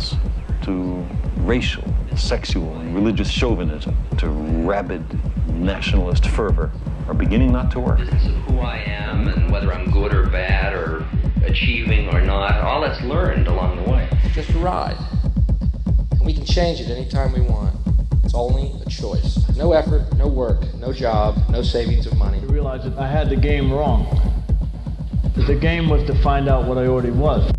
violence, to racial, sexual, and religious chauvinism, to rabid nationalist fervor are beginning not to work. The business of who I am and whether I'm good or bad or achieving or not, all that's learned along the way. Just a ride. And we can change it anytime we want. It's only a choice. No effort, no work, no job, no savings of money. I realized that I had the game wrong. That the game was to find out what I already was.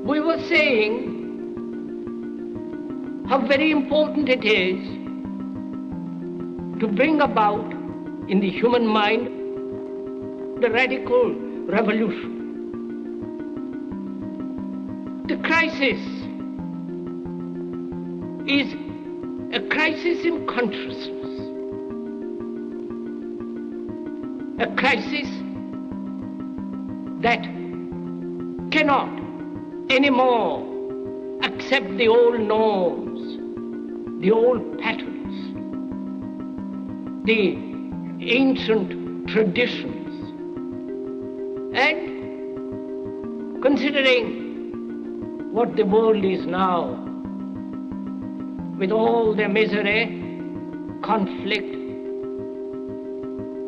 We were saying how very important it is to bring about in the human mind the radical revolution. The crisis is a crisis in consciousness, a crisis that cannot anymore accept the old norms, the old patterns, the ancient traditions. And considering what the world is now, with all their misery, conflict,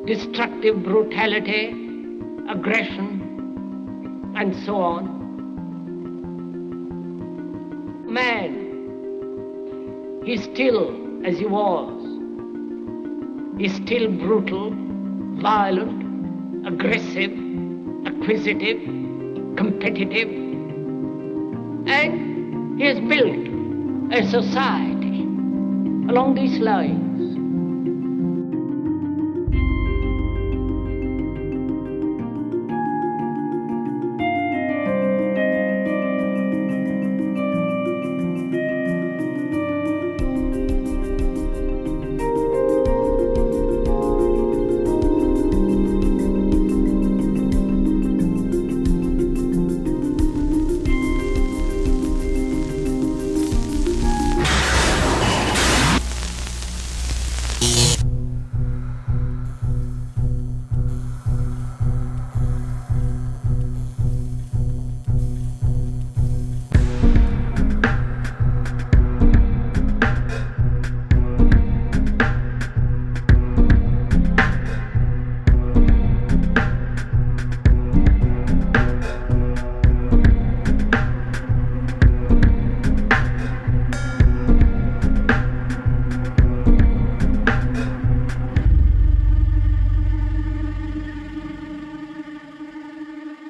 destructive brutality, aggression, and so on, man is still as he was. He's still brutal, violent, aggressive, acquisitive, competitive, and he has built a society along these lines.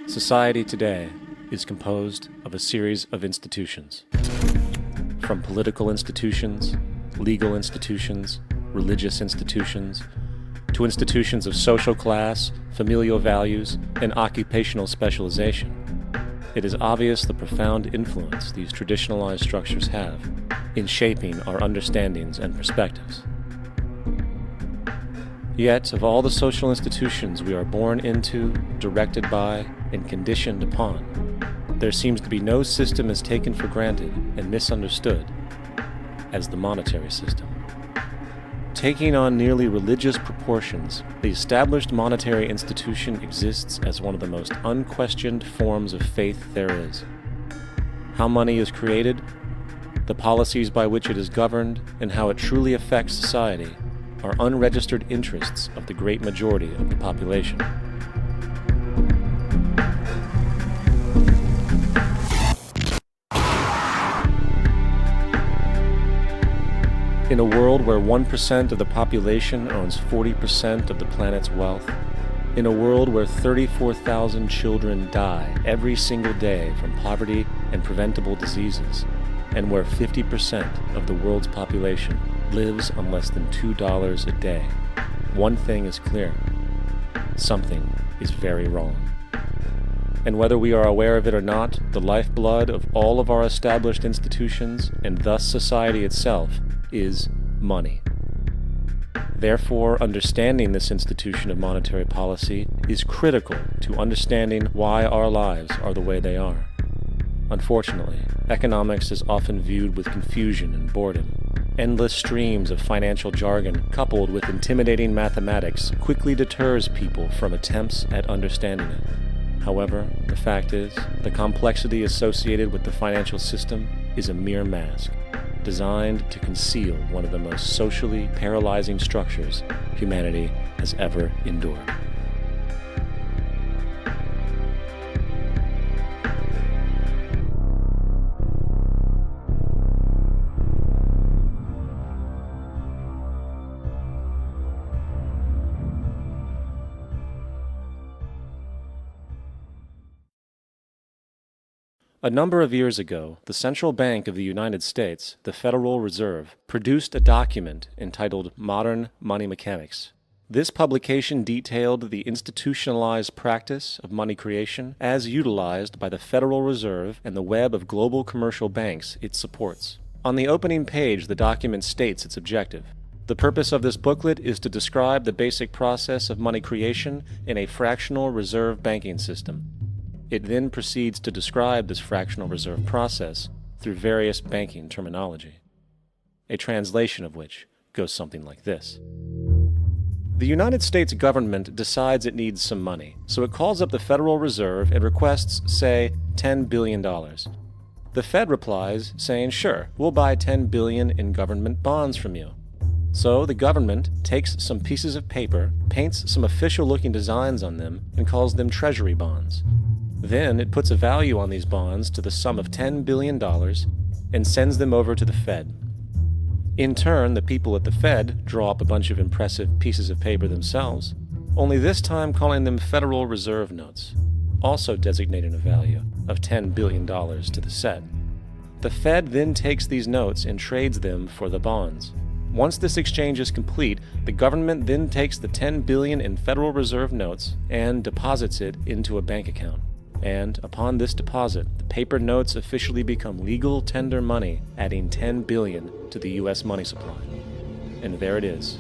Society today is composed of a series of institutions. From political institutions, legal institutions, religious institutions, to institutions of social class, familial values, and occupational specialization, it is obvious the profound influence these traditionalized structures have in shaping our understandings and perspectives. Yet, of all the social institutions we are born into, directed by, and conditioned upon, there seems to be no system as taken for granted and misunderstood as the monetary system. Taking on nearly religious proportions, the established monetary institution exists as one of the most unquestioned forms of faith there is. How money is created, the policies by which it is governed, and how it truly affects society are unregistered interests of the great majority of the population. In a world where 1% of the population owns 40% of the planet's wealth, in a world where 34,000 children die every single day from poverty and preventable diseases, and where 50% of the world's population lives on less than $2 a day, one thing is clear: something is very wrong. And whether we are aware of it or not, the lifeblood of all of our established institutions, and thus society itself, is money. Therefore, understanding this institution of monetary policy is critical to understanding why our lives are the way they are. Unfortunately, economics is often viewed with confusion and boredom. Endless streams of financial jargon coupled with intimidating mathematics quickly deters people from attempts at understanding it. However, the fact is, the complexity associated with the financial system is a mere mask, designed to conceal one of the most socially paralyzing structures humanity has ever endured. A number of years ago, the Central Bank of the United States, the Federal Reserve, produced a document entitled Modern Money Mechanics. This publication detailed the institutionalized practice of money creation as utilized by the Federal Reserve and the web of global commercial banks it supports. On the opening page, the document states its objective. The purpose of this booklet is to describe the basic process of money creation in a fractional reserve banking system. It then proceeds to describe this fractional reserve process through various banking terminology, a translation of which goes something like this. The United States government decides it needs some money, so it calls up the Federal Reserve and requests, say, $10 billion. The Fed replies, saying, sure, we'll buy $10 billion in government bonds from you. So the government takes some pieces of paper, paints some official-looking designs on them, and calls them treasury bonds. Then it puts a value on these bonds to the sum of $10 billion and sends them over to the Fed. In turn, the people at the Fed draw up a bunch of impressive pieces of paper themselves, only this time calling them Federal Reserve notes, also designating a value of $10 billion to the Fed. The Fed then takes these notes and trades them for the bonds. Once this exchange is complete, the government then takes the $10 billion in Federal Reserve notes and deposits it into a bank account. And upon this deposit, the paper notes officially become legal tender money, adding $10 billion to the U.S. money supply. And there it is.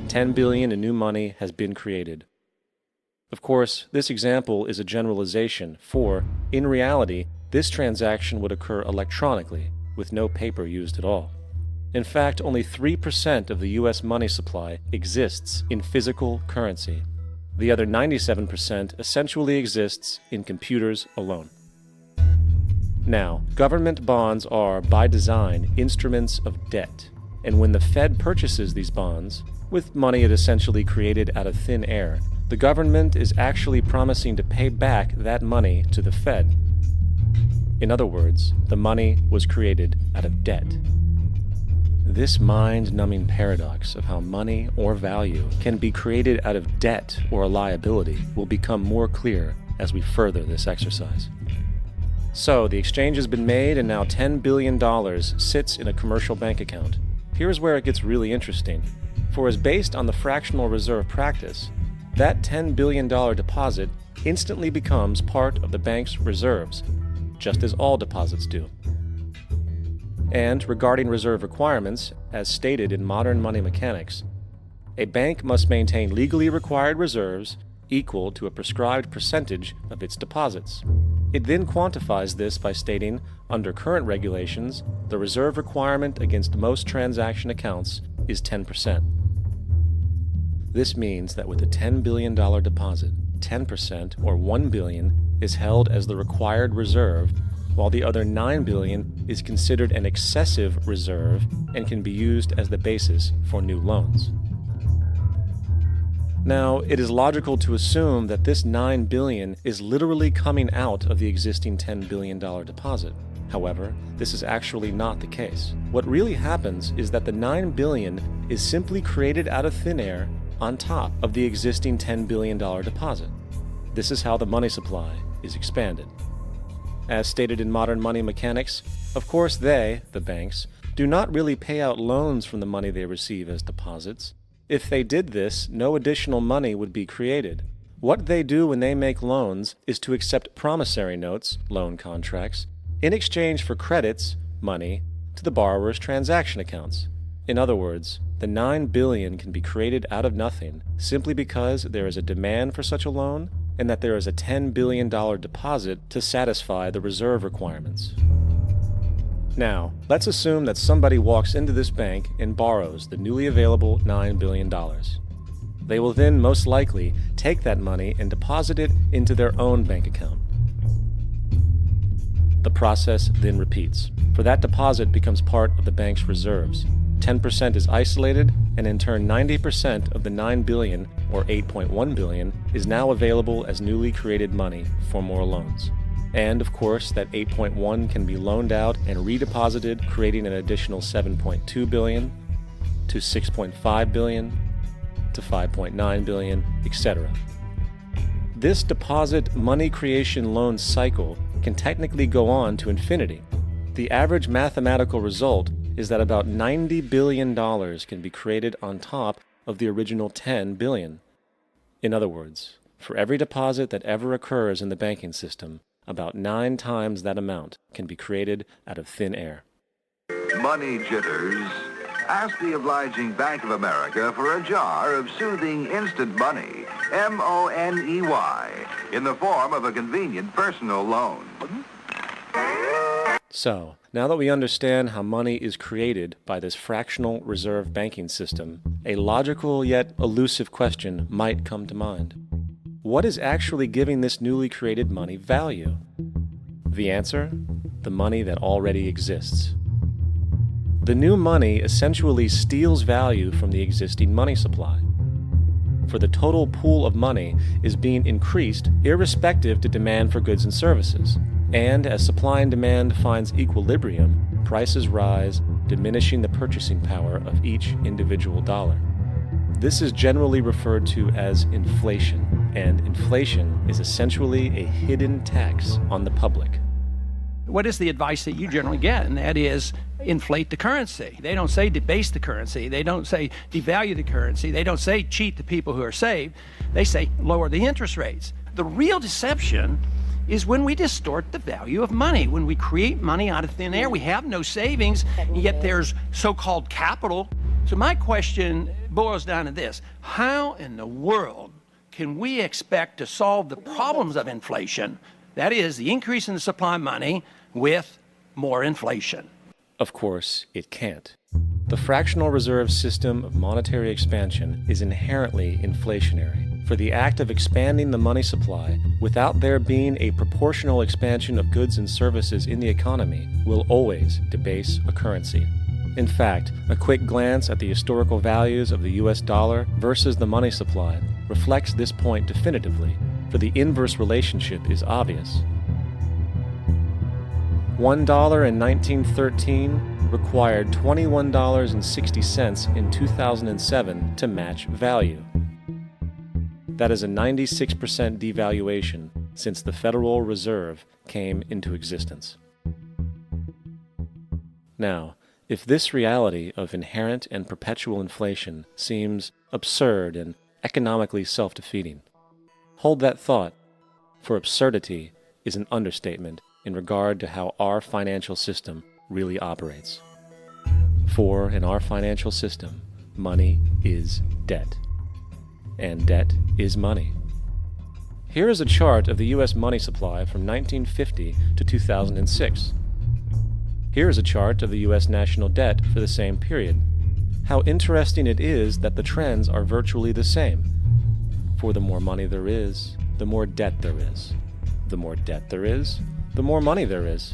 $10 billion in new money has been created. Of course, this example is a generalization, for, in reality, this transaction would occur electronically, with no paper used at all. In fact, only 3% of the U.S. money supply exists in physical currency. The other 97% essentially exists in computers alone. Now, government bonds are, by design, instruments of debt, and when the Fed purchases these bonds, with money it essentially created out of thin air, the government is actually promising to pay back that money to the Fed. In other words, the money was created out of debt. This mind-numbing paradox of how money or value can be created out of debt or a liability will become more clear as we further this exercise. So, the exchange has been made and now $10 billion sits in a commercial bank account. Here's where it gets really interesting. For as based on the fractional reserve practice, that $10 billion deposit instantly becomes part of the bank's reserves, just as all deposits do. And regarding reserve requirements, as stated in modern money mechanics, a bank must maintain legally required reserves equal to a prescribed percentage of its deposits. It then quantifies this by stating, under current regulations, the reserve requirement against most transaction accounts is 10%. This means that with a $10 billion deposit, 10% or $1 billion is held as the required reserve, while the other $9 billion is considered an excessive reserve and can be used as the basis for new loans. Now, it is logical to assume that this $9 billion is literally coming out of the existing $10 billion deposit, However, this is actually not the case. What really happens is that the $9 billion is simply created out of thin air on top of the existing $10 billion deposit. This is how the money supply is expanded. As stated in modern money mechanics, of course they, the banks, do not really pay out loans from the money they receive as deposits. If they did this, no additional money would be created. What they do when they make loans is to accept promissory notes, loan contracts, in exchange for credits, money, to the borrower's transaction accounts. In other words, the $9 billion can be created out of nothing simply because there is a demand for such a loan and that there is a $10 billion deposit to satisfy the reserve requirements. Now, let's assume that somebody walks into this bank and borrows the newly available $9 billion. They will then most likely take that money and deposit it into their own bank account. The process then repeats, for that deposit becomes part of the bank's reserves. 10% is isolated, and in turn 90% of the $9 billion, or $8.1 billion, is now available as newly created money for more loans. And of course, that 8.1 can be loaned out and redeposited, creating an additional 7.2 billion, to 6.5 billion, to 5.9 billion, etc. This deposit money creation loan cycle can technically go on to infinity. The average mathematical result is that about $90 billion can be created on top of the original $10 billion. In other words, for every deposit that ever occurs in the banking system, about 9 times that amount can be created out of thin air. Money jitters? Ask the obliging Bank of America for a jar of soothing instant money, M-O-N-E-Y, in the form of a convenient personal loan. So, now that we understand how money is created by this fractional reserve banking system, a logical yet elusive question might come to mind. What is actually giving this newly created money value? The answer? The money that already exists. The new money essentially steals value from the existing money supply. For the total pool of money is being increased irrespective to demand for goods and services. And as supply and demand finds equilibrium, prices rise, diminishing the purchasing power of each individual dollar. This is generally referred to as inflation, and inflation is essentially a hidden tax on the public. What is the advice that you generally get? And that is inflate the currency. They don't say debase the currency. They don't say devalue the currency. They don't say cheat the people who are saved. They say lower the interest rates. The real deception is when we distort the value of money. When we create money out of thin air, we have no savings, and yet there's so-called capital. So my question boils down to this: how in the world can we expect to solve the problems of inflation, that is, the increase in the supply of money, with more inflation? Of course, it can't. The fractional reserve system of monetary expansion is inherently inflationary. For the act of expanding the money supply without there being a proportional expansion of goods and services in the economy will always debase a currency. In fact, a quick glance at the historical values of the US dollar versus the money supply reflects this point definitively, for the inverse relationship is obvious. $1 in 1913 required $21.60 in 2007 to match value. That is a 96% devaluation since the Federal Reserve came into existence. Now, if this reality of inherent and perpetual inflation seems absurd and economically self-defeating, hold that thought, for absurdity is an understatement in regard to how our financial system really operates. For in our financial system, money is debt. And debt is money. Here is a chart of the U.S. money supply from 1950 to 2006. Here is a chart of the U.S. national debt for the same period. How interesting it is that the trends are virtually the same. For the more money there is, the more debt there is. The more debt there is, the more money there is.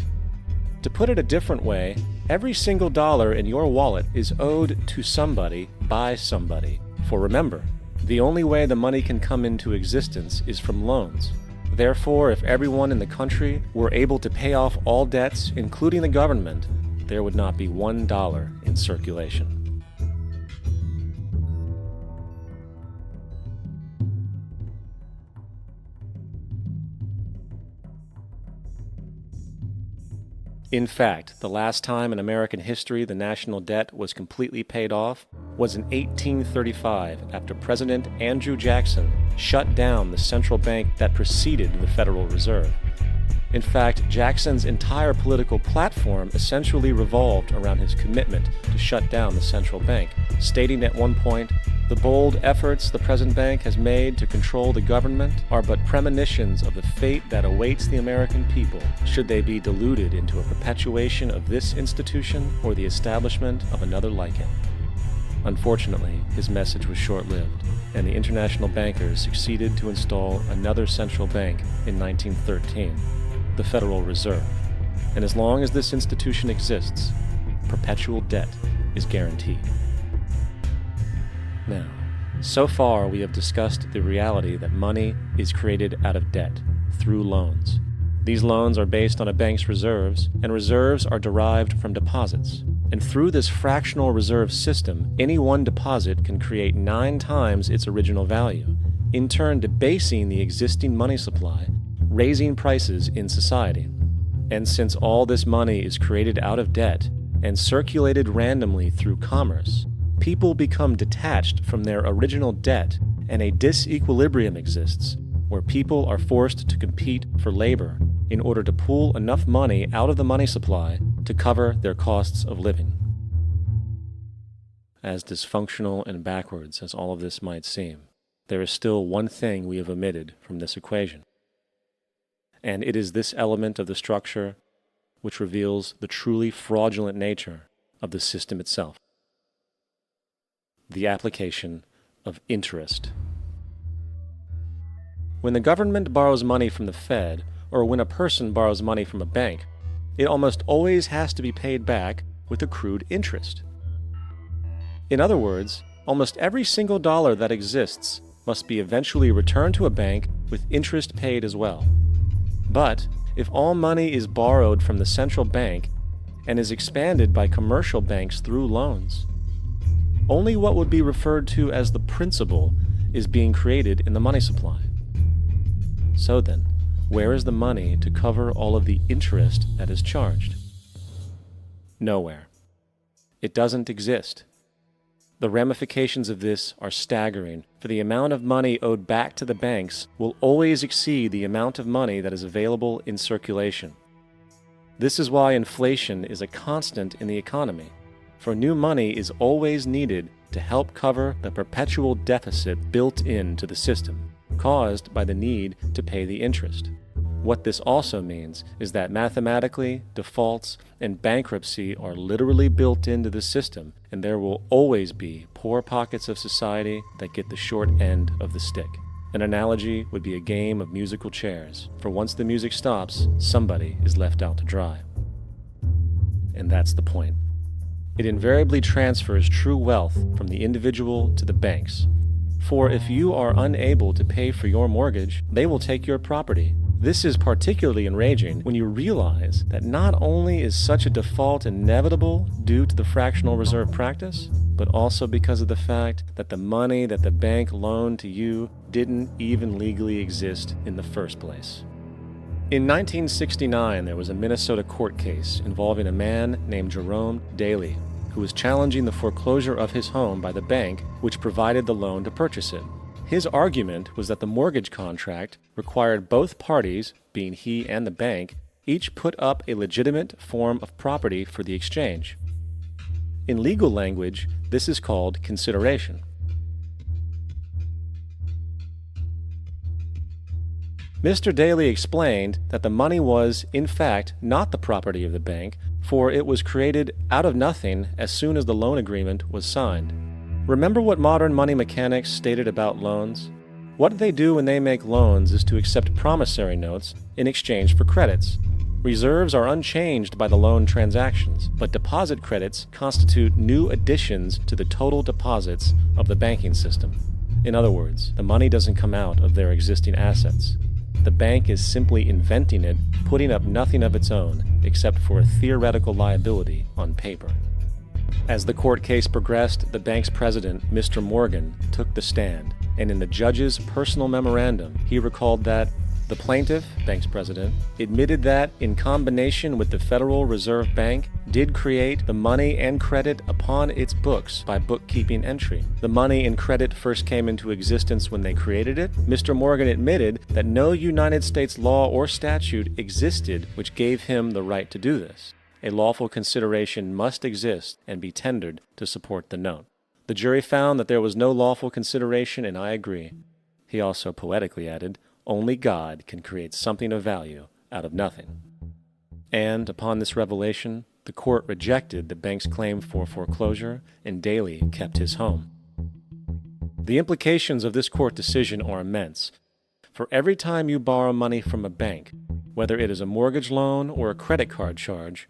To put it a different way, every single dollar in your wallet is owed to somebody by somebody. For remember, the only way the money can come into existence is from loans. Therefore, if everyone in the country were able to pay off all debts, including the government, there would not be $1 in circulation. In fact, the last time in American history the national debt was completely paid off was in 1835 after President Andrew Jackson shut down the central bank that preceded the Federal Reserve. In fact, Jackson's entire political platform essentially revolved around his commitment to shut down the central bank, stating at one point, "The bold efforts the present bank has made to control the government are but premonitions of the fate that awaits the American people should they be deluded into a perpetuation of this institution or the establishment of another like it." Unfortunately, his message was short-lived, and the international bankers succeeded to install another central bank in 1913, the Federal Reserve. And as long as this institution exists, perpetual debt is guaranteed. Now, so far we have discussed the reality that money is created out of debt, through loans. These loans are based on a bank's reserves, and reserves are derived from deposits. And through this fractional reserve system, any one deposit can create 9 times its original value, in turn debasing the existing money supply, raising prices in society. And since all this money is created out of debt and circulated randomly through commerce, people become detached from their original debt, and a disequilibrium exists where people are forced to compete for labor in order to pool enough money out of the money supply to cover their costs of living. As dysfunctional and backwards as all of this might seem, there is still one thing we have omitted from this equation. And it is this element of the structure which reveals the truly fraudulent nature of the system itself: the application of interest. When the government borrows money from the Fed, or when a person borrows money from a bank, it almost always has to be paid back with accrued interest. In other words, almost every single dollar that exists must be eventually returned to a bank with interest paid as well. But if all money is borrowed from the central bank and is expanded by commercial banks through loans, only what would be referred to as the principal is being created in the money supply. So then, where is the money to cover all of the interest that is charged? Nowhere. It doesn't exist. The ramifications of this are staggering, for the amount of money owed back to the banks will always exceed the amount of money that is available in circulation. This is why inflation is a constant in the economy, for new money is always needed to help cover the perpetual deficit built into the system, caused by the need to pay the interest. What this also means is that mathematically, defaults and bankruptcy are literally built into the system, and there will always be poor pockets of society that get the short end of the stick. An analogy would be a game of musical chairs, for once the music stops, somebody is left out to dry. And that's the point. It invariably transfers true wealth from the individual to the banks. For if you are unable to pay for your mortgage, they will take your property. This is particularly enraging when you realize that not only is such a default inevitable due to the fractional reserve practice, but also because of the fact that the money that the bank loaned to you didn't even legally exist in the first place. In 1969, there was a Minnesota court case involving a man named Jerome Daly, who was challenging the foreclosure of his home by the bank which provided the loan to purchase it. His argument was that the mortgage contract required both parties, being he and the bank, each put up a legitimate form of property for the exchange. In legal language, this is called consideration. Mr. Daly explained that the money was, in fact, not the property of the bank, for it was created out of nothing as soon as the loan agreement was signed. Remember what modern money mechanics stated about loans? What they do when they make loans is to accept promissory notes in exchange for credits. Reserves are unchanged by the loan transactions, but deposit credits constitute new additions to the total deposits of the banking system. In other words, the money doesn't come out of their existing assets. the bank is simply inventing it, putting up nothing of its own except for a theoretical liability on paper. As the court case progressed, the bank's president, Mr. Morgan, took the stand, and in the judge's personal memorandum, he recalled that the plaintiff, bank's president, admitted that, in combination with the Federal Reserve Bank, did create the money and credit upon its books by bookkeeping entry. The money and credit first came into existence when they created it. Mr. Morgan admitted that no United States law or statute existed which gave him the right to do this. A lawful consideration must exist and be tendered to support the note. The jury found that there was no lawful consideration, and I agree. He also poetically added, "Only God can create something of value out of nothing." And upon this revelation, the court rejected the bank's claim for foreclosure, and Daly kept his home. The implications of this court decision are immense. For every time you borrow money from a bank, whether it is a mortgage loan or a credit card charge,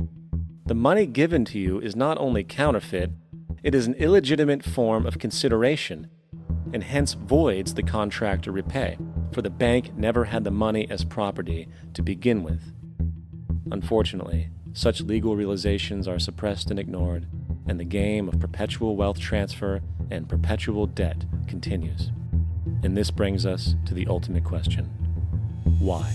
the money given to you is not only counterfeit, it is an illegitimate form of consideration, and hence voids the contract to repay, for the bank never had the money as property to begin with. Unfortunately, such legal realizations are suppressed and ignored, and the game of perpetual wealth transfer and perpetual debt continues. And this brings us to the ultimate question: why?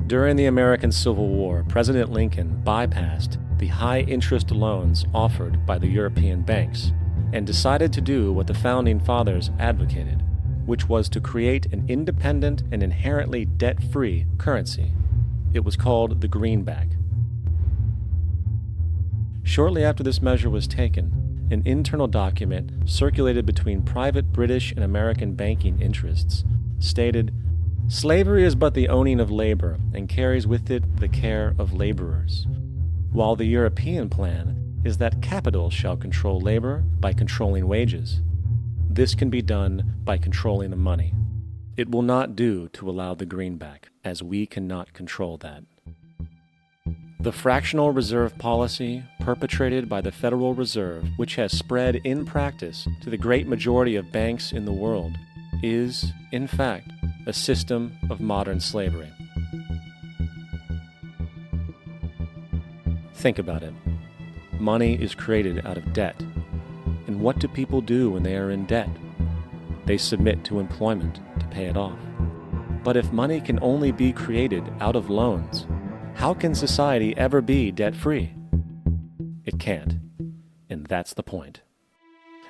During the American Civil War, President Lincoln bypassed the high-interest loans offered by the European banks and decided to do what the Founding Fathers advocated, which was to create an independent and inherently debt-free currency. It was called the greenback. Shortly after this measure was taken, an internal document circulated between private British and American banking interests stated, "Slavery is but the owning of labor, and carries with it the care of laborers, while the European plan is that capital shall control labor by controlling wages. This can be done by controlling the money. It will not do to allow the greenback, as we cannot control that." The fractional reserve policy perpetrated by the Federal Reserve, which has spread in practice to the great majority of banks in the world, is, in fact, a system of modern slavery. Think about it. Money is created out of debt. And what do people do when they are in debt? They submit to employment to pay it off. But if money can only be created out of loans, how can society ever be debt-free? It can't. And that's the point.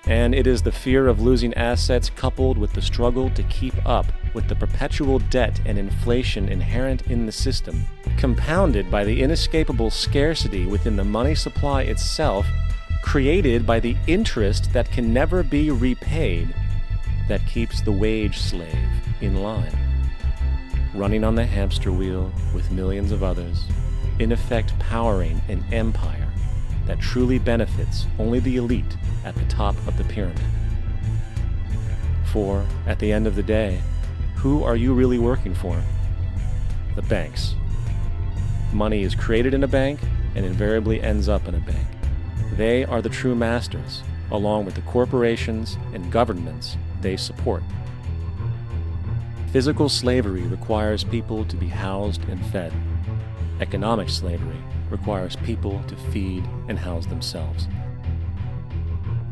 And it is the fear of losing assets coupled with the struggle to keep up with the perpetual debt and inflation inherent in the system, compounded by the inescapable scarcity within the money supply itself, created by the interest that can never be repaid, that keeps the wage slave in line, running on the hamster wheel with millions of others, in effect powering an empire that truly benefits only the elite at the top of the pyramid. For, at the end of the day, who are you really working for? The banks. Money is created in a bank and invariably ends up in a bank. They are the true masters, along with the corporations and governments they support. Physical slavery requires people to be housed and fed. Economic slavery requires people to feed and house themselves.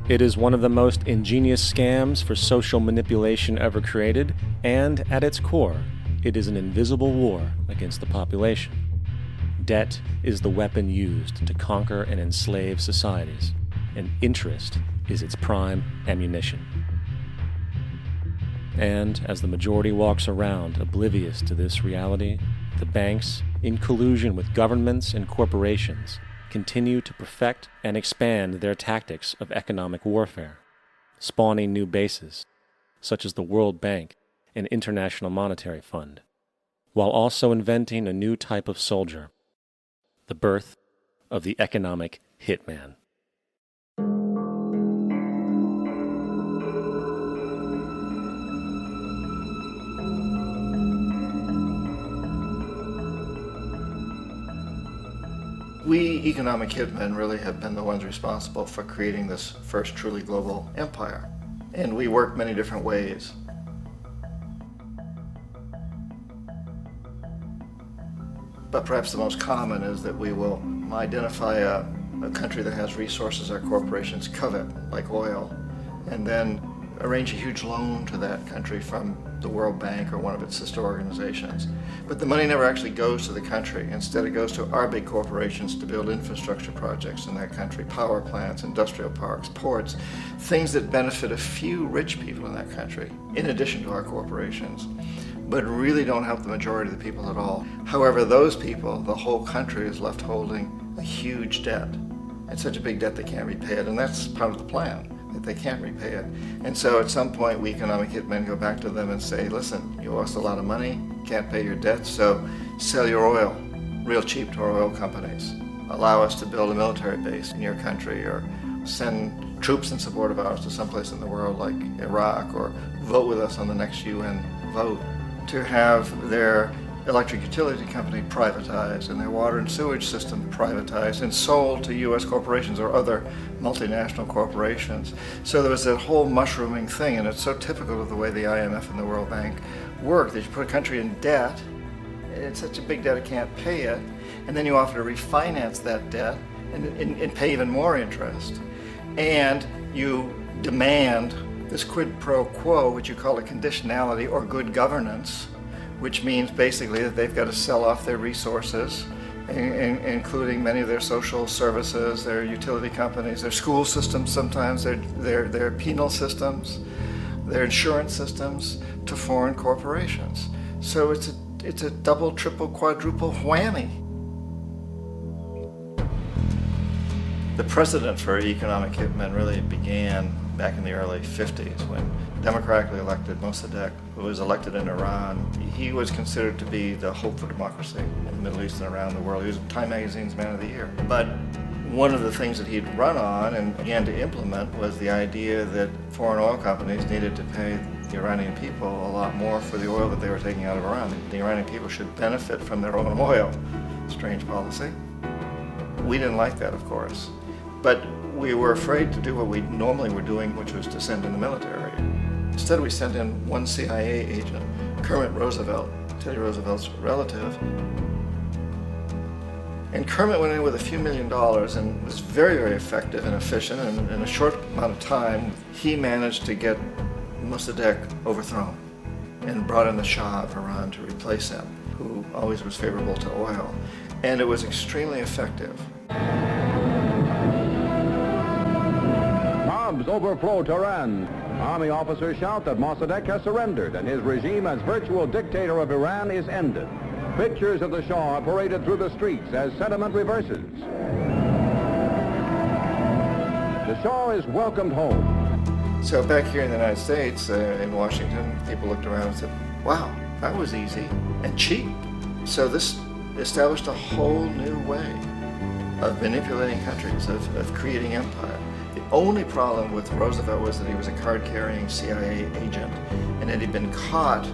It is one of the most ingenious scams for social manipulation ever created, and at its core, it is an invisible war against the population. Debt is the weapon used to conquer and enslave societies, and interest is its prime ammunition. And as the majority walks around oblivious to this reality, the banks, in collusion with governments and corporations, continue to perfect and expand their tactics of economic warfare, spawning new bases, such as the World Bank and International Monetary Fund, while also inventing a new type of soldier, the birth of the economic hitman. We economic hitmen really have been the ones responsible for creating this first truly global empire. And we work many different ways. But perhaps the most common is that we will identify a country that has resources our corporations covet, like oil, and then arrange a huge loan to that country from the World Bank or one of its sister organizations. But the money never actually goes to the country. Instead, it goes to our big corporations to build infrastructure projects in that country, power plants, industrial parks, ports, things that benefit a few rich people in that country, in addition to our corporations, but really don't help the majority of the people at all. However, those people, the whole country is left holding a huge debt. It's such a big debt they can't repay it, and that's part of the plan, that they can't repay it. And so at some point, we economic hitmen go back to them and say, listen, you owe us a lot of money, can't pay your debt, so sell your oil real cheap to our oil companies. Allow us to build a military base in your country, or send troops in support of ours to someplace in the world like Iraq, or vote with us on the next UN vote. To have their electric utility company privatized and their water and sewage system privatized and sold to U.S. corporations or other multinational corporations. So there was that whole mushrooming thing, and it's so typical of the way the IMF and the World Bank work, that you put a country in debt, it's such a big debt it can't pay it, and then you offer to refinance that debt and pay even more interest. And you demand this quid pro quo, which you call a conditionality or good governance, which means basically that they've got to sell off their resources, including many of their social services, their utility companies, their school systems sometimes, their penal systems, their insurance systems, to foreign corporations. So it's a double, triple, quadruple whammy. The precedent for economic hitmen really began back in the early 50s when democratically elected Mossadegh, who was elected in Iran, he was considered to be the hope for democracy in the Middle East and around the world. He was Time Magazine's Man of the Year. But one of the things that he'd run on and began to implement was the idea that foreign oil companies needed to pay the Iranian people a lot more for the oil that they were taking out of Iran. The Iranian people should benefit from their own oil. Strange policy. We didn't like that, of course. But we were afraid to do what we normally were doing, which was to send in the military. Instead, we sent in one CIA agent, Kermit Roosevelt, Teddy Roosevelt's relative. And Kermit went in with a few $1 million and was very, very effective and efficient. And in a short amount of time, he managed to get Mossadegh overthrown and brought in the Shah of Iran to replace him, who always was favorable to oil. And it was extremely effective. Mobs overflow Tehran. Army officers shout that Mossadegh has surrendered and his regime as virtual dictator of Iran is ended. Pictures of the Shah are paraded through the streets as sentiment reverses. The Shah is welcomed home. So back here in the United States, in Washington, people looked around and said, wow, that was easy and cheap. So this established a whole new way of manipulating countries, of creating empire. The only problem with Roosevelt was that he was a card-carrying CIA agent, and had he been caught,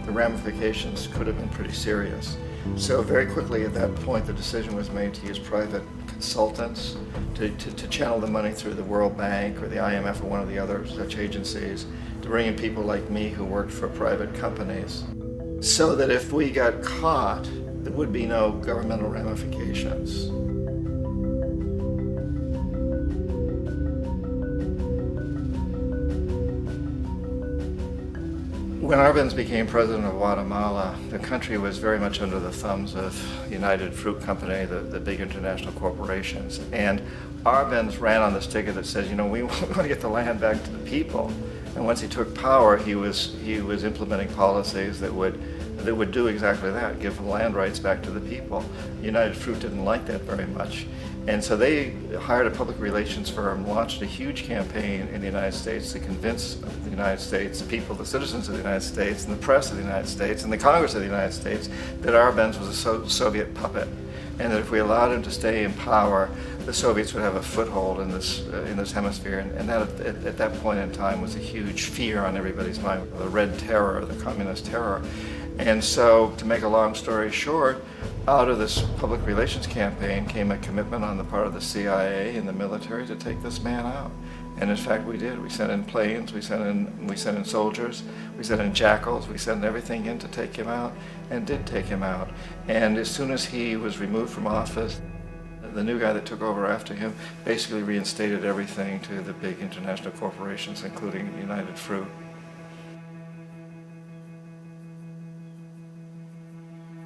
the ramifications could have been pretty serious. So very quickly at that point, the decision was made to use private consultants to channel the money through the World Bank or the IMF or one of the other such agencies, to bring in people like me who worked for private companies, so that if we got caught, there would be no governmental ramifications. When Arbenz became president of Guatemala, the country was very much under the thumbs of United Fruit Company, the big international corporations. And Arbenz ran on this ticket that says, you know, we want to get the land back to the people. And once he took power, he was implementing policies that would do exactly that, give land rights back to the people. United Fruit didn't like that very much. And so they hired a public relations firm, launched a huge campaign in the United States to convince the United States people, the citizens of the United States, and the press of the United States, and the Congress of the United States, that Arbenz was a Soviet puppet, and that if we allowed him to stay in power, the Soviets would have a foothold in this hemisphere. And that, at that point in time, was a huge fear on everybody's mind, the Red Terror, the Communist Terror. And so, to make a long story short, out of this public relations campaign came a commitment on the part of the CIA and the military to take this man out. And in fact, we did. We sent in planes, we sent in soldiers, we sent in jackals, we sent everything in to take him out, and did take him out. And as soon as he was removed from office, the new guy that took over after him basically reinstated everything to the big international corporations, including United Fruit.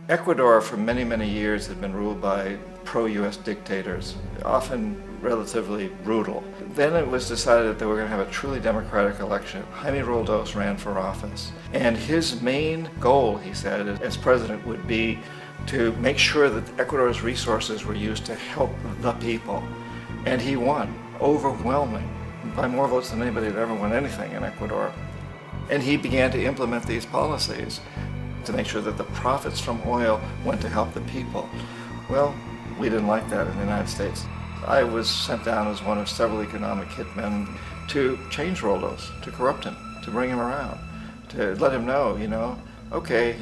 Ecuador for many, many years had been ruled by pro-US dictators, often relatively brutal. Then it was decided that they were going to have a truly democratic election. Jaime Roldos ran for office, and his main goal, he said, as president would be to make sure that Ecuador's resources were used to help the people. And he won, overwhelming, by more votes than anybody had ever won anything in Ecuador. And he began to implement these policies to make sure that the profits from oil went to help the people. Well, we didn't like that in the United States. I was sent down as one of several economic hitmen to change Roldos, to corrupt him, to bring him around, to let him know, okay,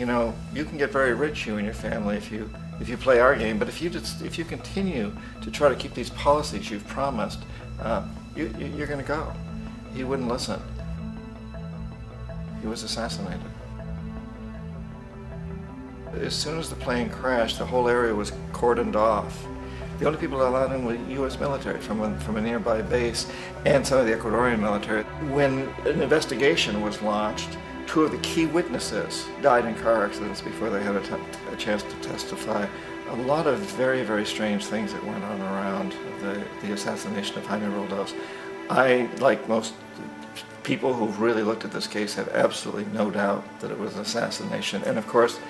you can get very rich, you and your family, if you play our game, but if you continue to try to keep these policies you've promised, you're going to go. He wouldn't listen. He was assassinated. As soon as the plane crashed, the whole area was cordoned off. The only people allowed in were U.S. military from a nearby base and some of the Ecuadorian military. When an investigation was launched, 2 of the key witnesses died in car accidents before they had a chance to testify. A lot of very, very strange things that went on around the assassination of Jaime Roldos. I, like most people who've really looked at this case, have absolutely no doubt that it was an assassination. And of course,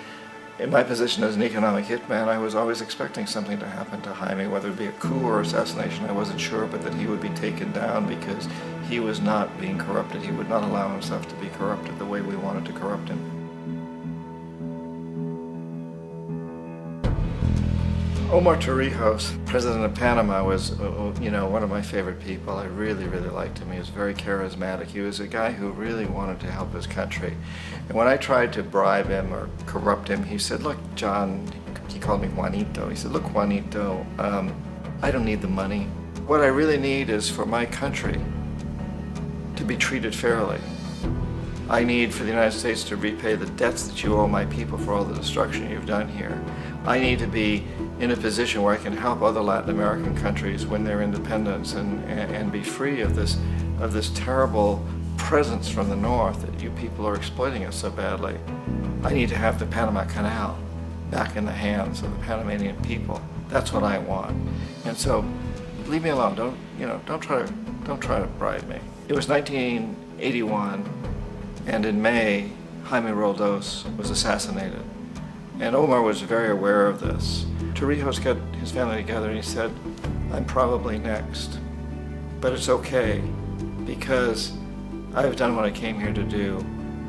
in my position as an economic hitman, I was always expecting something to happen to Jaime, whether it be a coup or assassination, I wasn't sure, but that he would be taken down because he was not being corrupted. He would not allow himself to be corrupted the way we wanted to corrupt him. Omar Torrijos, president of Panama, was one of my favorite people. I really, really liked him. He was very charismatic. He was a guy who really wanted to help his country. And when I tried to bribe him or corrupt him, he said, look, John, he called me Juanito. He said, look, Juanito, I don't need the money. What I really need is for my country to be treated fairly. I need for the United States to repay the debts that you owe my people for all the destruction you've done here. I need to be in a position where I can help other Latin American countries win their independence and be free of this terrible presence from the north that you people are exploiting us so badly. I need to have the Panama Canal back in the hands of the Panamanian people. That's what I want. And so, leave me alone. Don't try to bribe me. It was 1981, and in May, Jaime Roldos was assassinated. And Omar was very aware of this. Torrijos got his family together and he said, I'm probably next, but it's okay because I've done what I came here to do.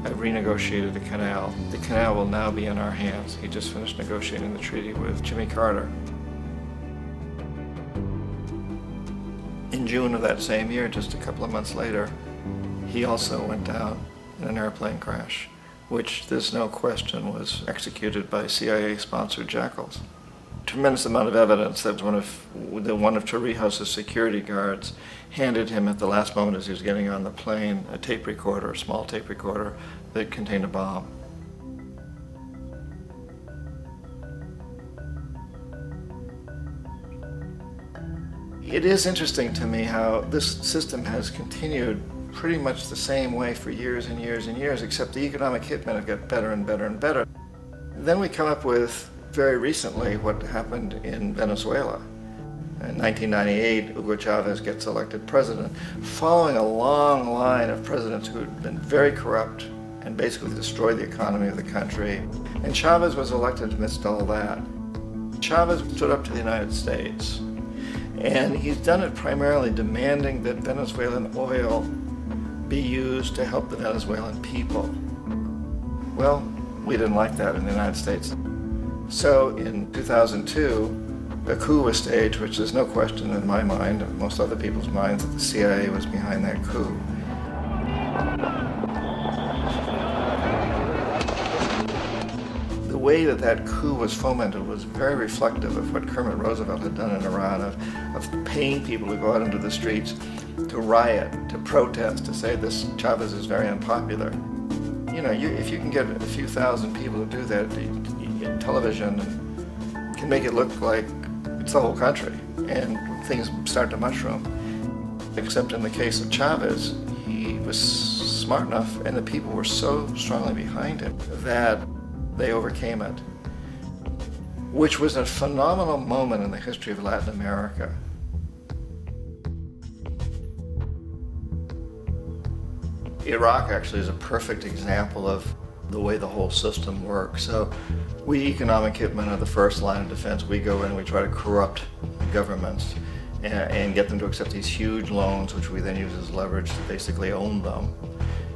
I've renegotiated the canal. The canal will now be in our hands. He just finished negotiating the treaty with Jimmy Carter. In June of that same year, just a couple of months later, he also went down in an airplane crash, which there's no question was executed by CIA-sponsored jackals. Tremendous amount of evidence that one of Torrijos' security guards handed him at the last moment as he was getting on the plane a tape recorder, a small tape recorder that contained a bomb. It is interesting to me how this system has continued pretty much the same way for years and years and years, except the economic hitmen have got better and better and better. Then we come up with, very recently, what happened in Venezuela. In 1998, Hugo Chavez gets elected president, following a long line of presidents who had been very corrupt and basically destroyed the economy of the country. And Chavez was elected amidst all that. Chavez stood up to the United States, and he's done it primarily demanding that Venezuelan oil be used to help the Venezuelan people. Well, we didn't like that in the United States. So in 2002, a coup was staged, which there's no question in my mind, and most other people's minds, that the CIA was behind that coup. way that that coup was fomented was very reflective of what Kermit Roosevelt had done in Iran, of paying people to go out into the streets, to riot, to protest, to say this Chavez is very unpopular. You know, if you can get a few thousand people to do that, television can make it look like it's the whole country, and things start to mushroom. Except in the case of Chavez, he was smart enough, and the people were so strongly behind him that they overcame it, which was a phenomenal moment in the history of Latin America. Iraq actually is a perfect example of the way the whole system works. So we economic hitmen are the first line of defense. We go in and we try to corrupt governments and get them to accept these huge loans, which we then use as leverage to basically own them.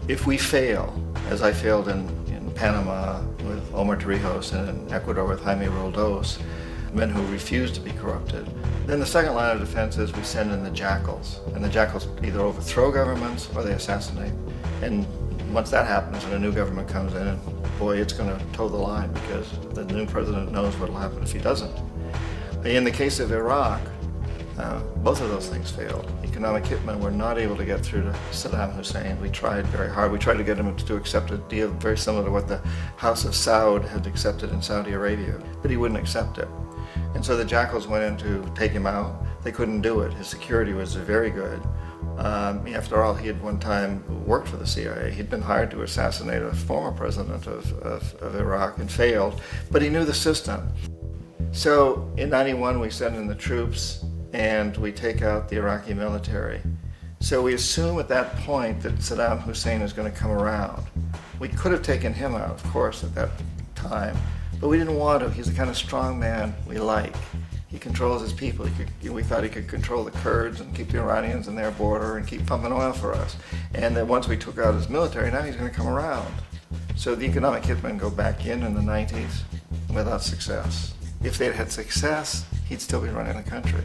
If we fail, as I failed in Panama with Omar Torrijos and in Ecuador with Jaime Roldos, men who refuse to be corrupted, then the second line of defense is we send in the jackals. And the jackals either overthrow governments or they assassinate. And once that happens and a new government comes in, and boy, it's going to toe the line because the new president knows what will happen if he doesn't. In the case of Iraq, both of those things failed. Economic hitmen were not able to get through to Saddam Hussein. We tried very hard. We tried to get him to accept a deal very similar to what the House of Saud had accepted in Saudi Arabia, but he wouldn't accept it. And so the jackals went in to take him out. They couldn't do it. His security was very good. After all, he had one time worked for the CIA. He'd been hired to assassinate a former president of Iraq and failed, but he knew the system. So in '91, we send in the troops and we take out the Iraqi military. So we assume at that point that Saddam Hussein is going to come around. We could have taken him out, of course, at that time, but we didn't want to. He's the kind of strong man we like. He controls his people. We thought he could control the Kurds and keep the Iranians in their border and keep pumping oil for us. And then once we took out his military, now he's going to come around. So the economic hitmen go back in the 90s without success. If they'd had success, he'd still be running the country.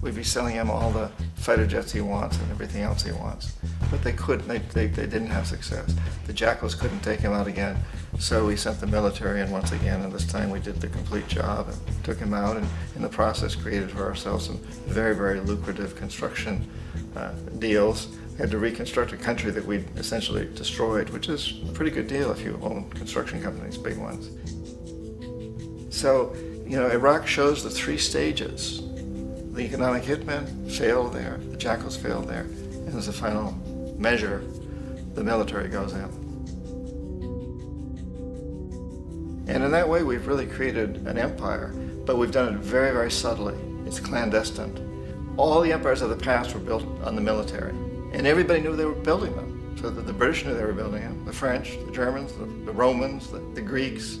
We'd be selling him all the fighter jets he wants and everything else he wants. But they couldn't, they didn't have success. The jackals couldn't take him out again, so we sent the military in once again, and this time we did the complete job and took him out, and in the process created for ourselves some very, very lucrative construction deals. We had to reconstruct a country that we'd essentially destroyed, which is a pretty good deal if you own construction companies, big ones. So, you know, Iraq shows the three stages. The economic hitmen failed there, the jackals failed there, and as a final measure, the military goes in. And in that way, we've really created an empire, but we've done it very, very subtly. It's clandestine. All the empires of the past were built on the military, and everybody knew they were building them. So the British knew they were building them, the French, the Germans, the Romans, the Greeks.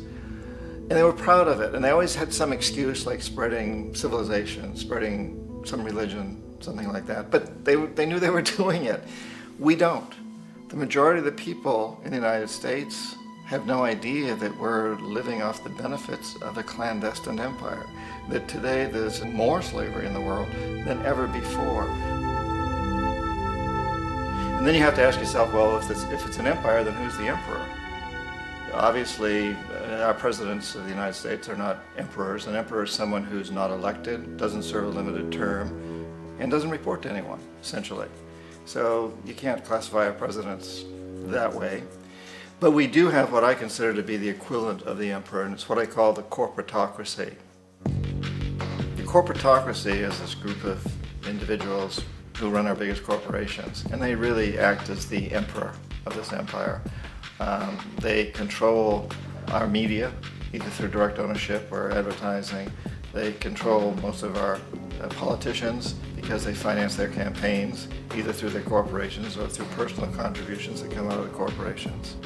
And they were proud of it, and they always had some excuse like spreading civilization, spreading some religion, something like that. But they knew they were doing it. We don't. The majority of the people in the United States have no idea that we're living off the benefits of a clandestine empire, that today there's more slavery in the world than ever before. And then you have to ask yourself, well, if it's an empire, then who's the emperor? Obviously, our presidents of the United States are not emperors. An emperor is someone who's not elected, doesn't serve a limited term, and doesn't report to anyone, essentially. So you can't classify our presidents that way. But we do have what I consider to be the equivalent of the emperor, and it's what I call the corporatocracy. The corporatocracy is this group of individuals who run our biggest corporations, and they really act as the emperor of this empire. They control our media, either through direct ownership or advertising. They control most of our politicians because they finance their campaigns, either through their corporations or through personal contributions that come out of the corporations.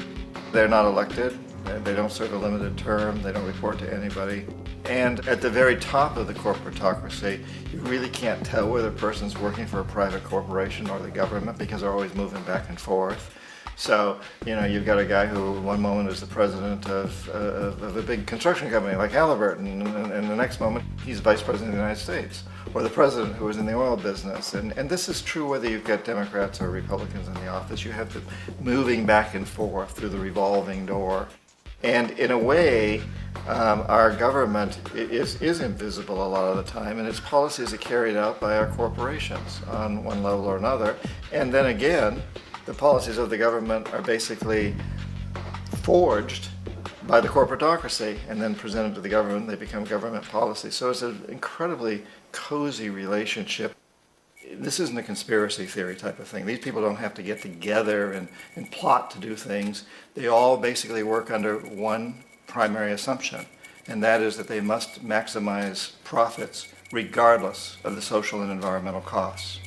They're not elected, they don't serve a limited term, they don't report to anybody. And at the very top of the corporatocracy, you really can't tell whether a person's working for a private corporation or the government because they're always moving back and forth. So, you know, you've got a guy who one moment is the president of a big construction company like Halliburton, and the next moment he's vice president of the United States, or the president who is in the oil business. And this is true whether you've got Democrats or Republicans in the office. You have them moving back and forth through the revolving door. And in a way, Our government is invisible a lot of the time, and its policies are carried out by our corporations on one level or another. And then again, the policies of the government are basically forged by the corporatocracy and then presented to the government. They become government policy. So it's an incredibly cozy relationship. This isn't a conspiracy theory type of thing. These people don't have to get together and plot to do things. They all basically work under one primary assumption, and that is that they must maximize profits regardless of the social and environmental costs.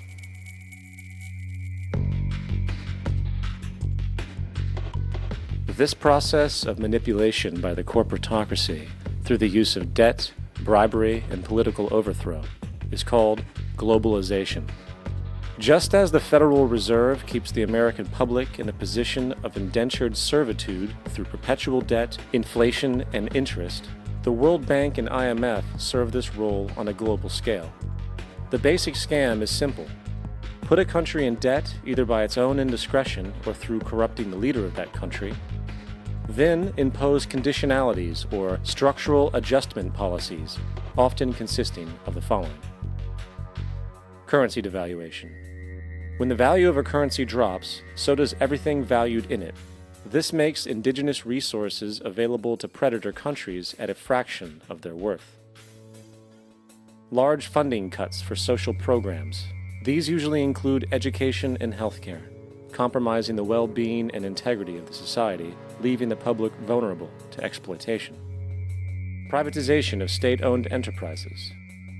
This process of manipulation by the corporatocracy through the use of debt, bribery, and political overthrow is called globalization. Just as the Federal Reserve keeps the American public in a position of indentured servitude through perpetual debt, inflation, and interest, the World Bank and IMF serve this role on a global scale. The basic scam is simple. Put a country in debt either by its own indiscretion or through corrupting the leader of that country, then impose conditionalities or structural adjustment policies, often consisting of the following. Currency devaluation. When the value of a currency drops, so does everything valued in it. This makes indigenous resources available to predator countries at a fraction of their worth. Large funding cuts for social programs. These usually include education and healthcare, compromising the well-being and integrity of the society, leaving the public vulnerable to exploitation. Privatization of state-owned enterprises.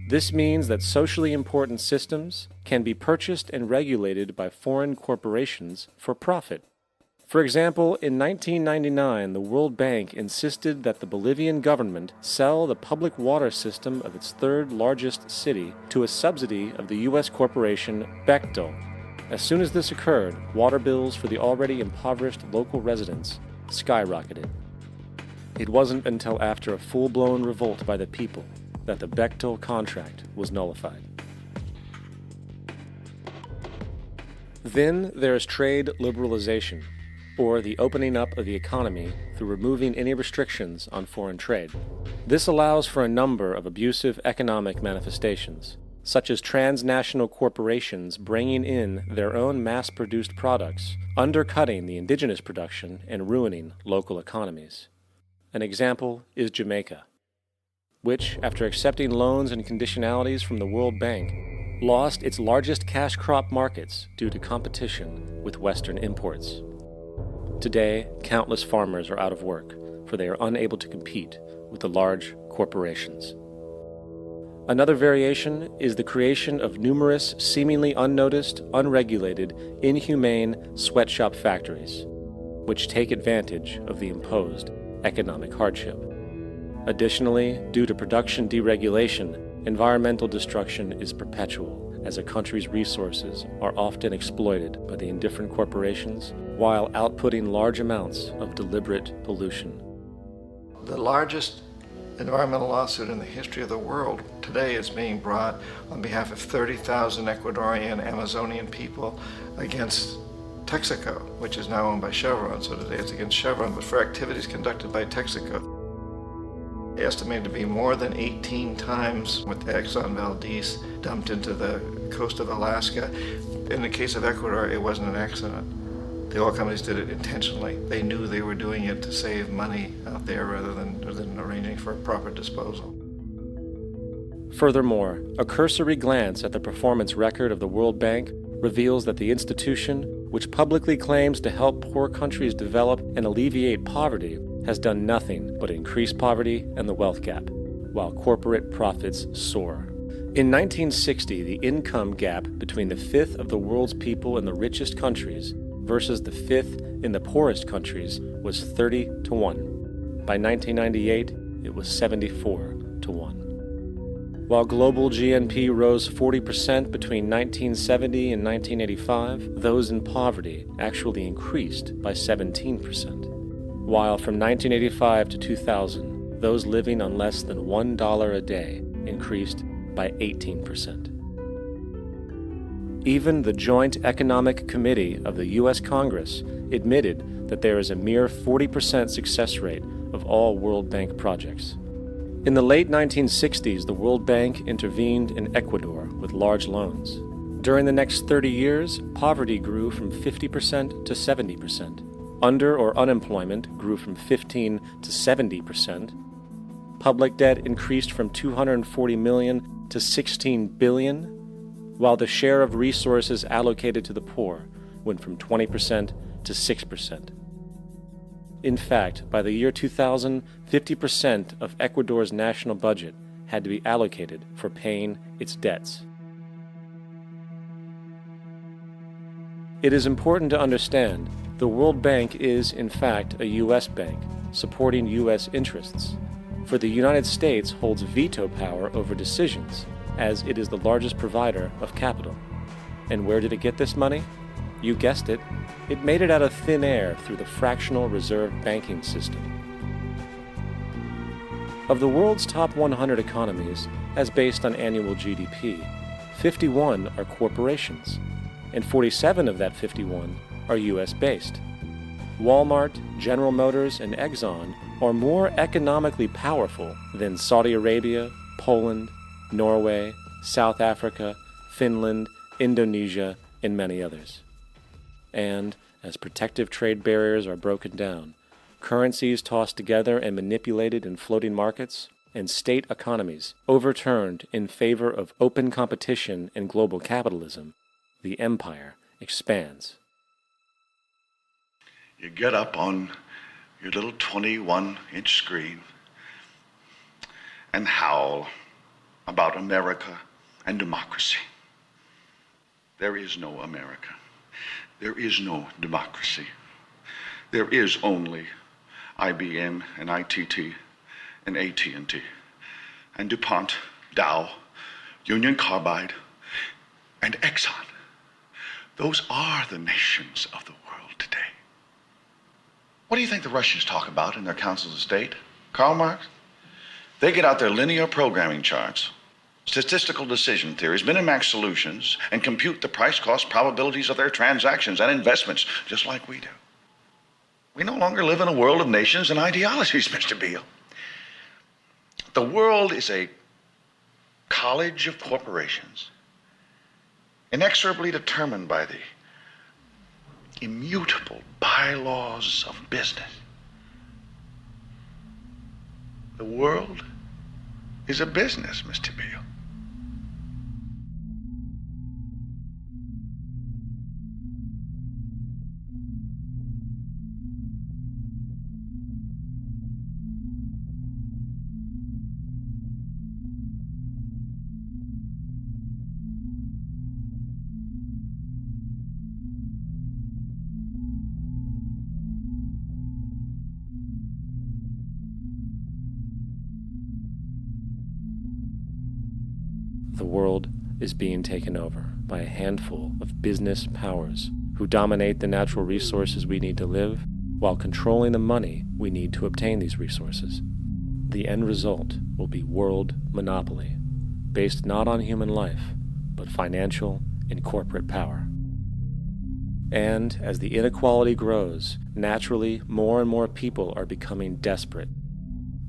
This means that socially important systems can be purchased and regulated by foreign corporations for profit. For example, in 1999, the World Bank insisted that the Bolivian government sell the public water system of its third largest city to a subsidy of the U.S. corporation Bechtel. As soon as this occurred, water bills for the already impoverished local residents skyrocketed. It wasn't until after a full-blown revolt by the people that the Bechtel contract was nullified. Then there is trade liberalization, or the opening up of the economy through removing any restrictions on foreign trade. This allows for a number of abusive economic manifestations, such as transnational corporations bringing in their own mass-produced products, undercutting the indigenous production and ruining local economies. An example is Jamaica, which, after accepting loans and conditionalities from the World Bank, lost its largest cash crop markets due to competition with Western imports. Today, countless farmers are out of work, for they are unable to compete with the large corporations. Another variation is the creation of numerous, seemingly unnoticed, unregulated, inhumane sweatshop factories, which take advantage of the imposed economic hardship. Additionally, due to production deregulation, environmental destruction is perpetual, as a country's resources are often exploited by the indifferent corporations while outputting large amounts of deliberate pollution. The largest environmental lawsuit in the history of the world today is being brought on behalf of 30,000 Ecuadorian Amazonian people against Texaco, which is now owned by Chevron. So today it's against Chevron, but for activities conducted by Texaco. Estimated to be more than 18 times what the Exxon Valdez dumped into the coast of Alaska. In the case of Ecuador, it wasn't an accident. The oil companies did it intentionally. They knew they were doing it to save money out there rather than arranging for proper disposal. Furthermore, a cursory glance at the performance record of the World Bank reveals that the institution, which publicly claims to help poor countries develop and alleviate poverty, has done nothing but increase poverty and the wealth gap, while corporate profits soar. In 1960, the income gap between the fifth of the world's people in the richest countries versus the fifth in the poorest countries was 30 to 1. By 1998, it was 74 to 1. While global GNP rose 40% between 1970 and 1985, those in poverty actually increased by 17%. While from 1985 to 2000, those living on less than $1 a day increased by 18%. Even the Joint Economic Committee of the U.S. Congress admitted that there is a mere 40% success rate of all World Bank projects. In the late 1960s, the World Bank intervened in Ecuador with large loans. During the next 30 years, poverty grew from 50% to 70%. Under or unemployment grew from 15 to 70%. Public debt increased from 240 million to 16 billion, while the share of resources allocated to the poor went from 20% to 6%. In fact, by the year 2000, 50% of Ecuador's national budget had to be allocated for paying its debts. It is important to understand the World Bank is, in fact, a U.S. bank, supporting U.S. interests, for the United States holds veto power over decisions, as it is the largest provider of capital. And where did it get this money? You guessed it, it made it out of thin air through the fractional reserve banking system. Of the world's top 100 economies, as based on annual GDP, 51 are corporations, and 47 of that 51 are U.S.-based. Walmart, General Motors, and Exxon are more economically powerful than Saudi Arabia, Poland, Norway, South Africa, Finland, Indonesia, and many others. And as protective trade barriers are broken down, currencies tossed together and manipulated in floating markets, and state economies overturned in favor of open competition and global capitalism, the empire expands. You get up on your little 21-inch screen and howl about America and democracy. There is no America. There is no democracy. There is only IBM and ITT and AT&T and DuPont, Dow, Union Carbide, and Exxon. Those are the nations of the world today. What do you think the Russians talk about in their councils of state? Karl Marx? They get out their linear programming charts, statistical decision theories, Minimax solutions, and compute the price-cost probabilities of their transactions and investments, just like we do. We no longer live in a world of nations and ideologies, Mr. Beale. The world is a college of corporations, inexorably determined by the immutable bylaws of business. The world is a business, Mr. Beale. The world is being taken over by a handful of business powers who dominate the natural resources we need to live while controlling the money we need to obtain these resources. The end result will be world monopoly, based not on human life, but financial and corporate power. And as the inequality grows, naturally more and more people are becoming desperate.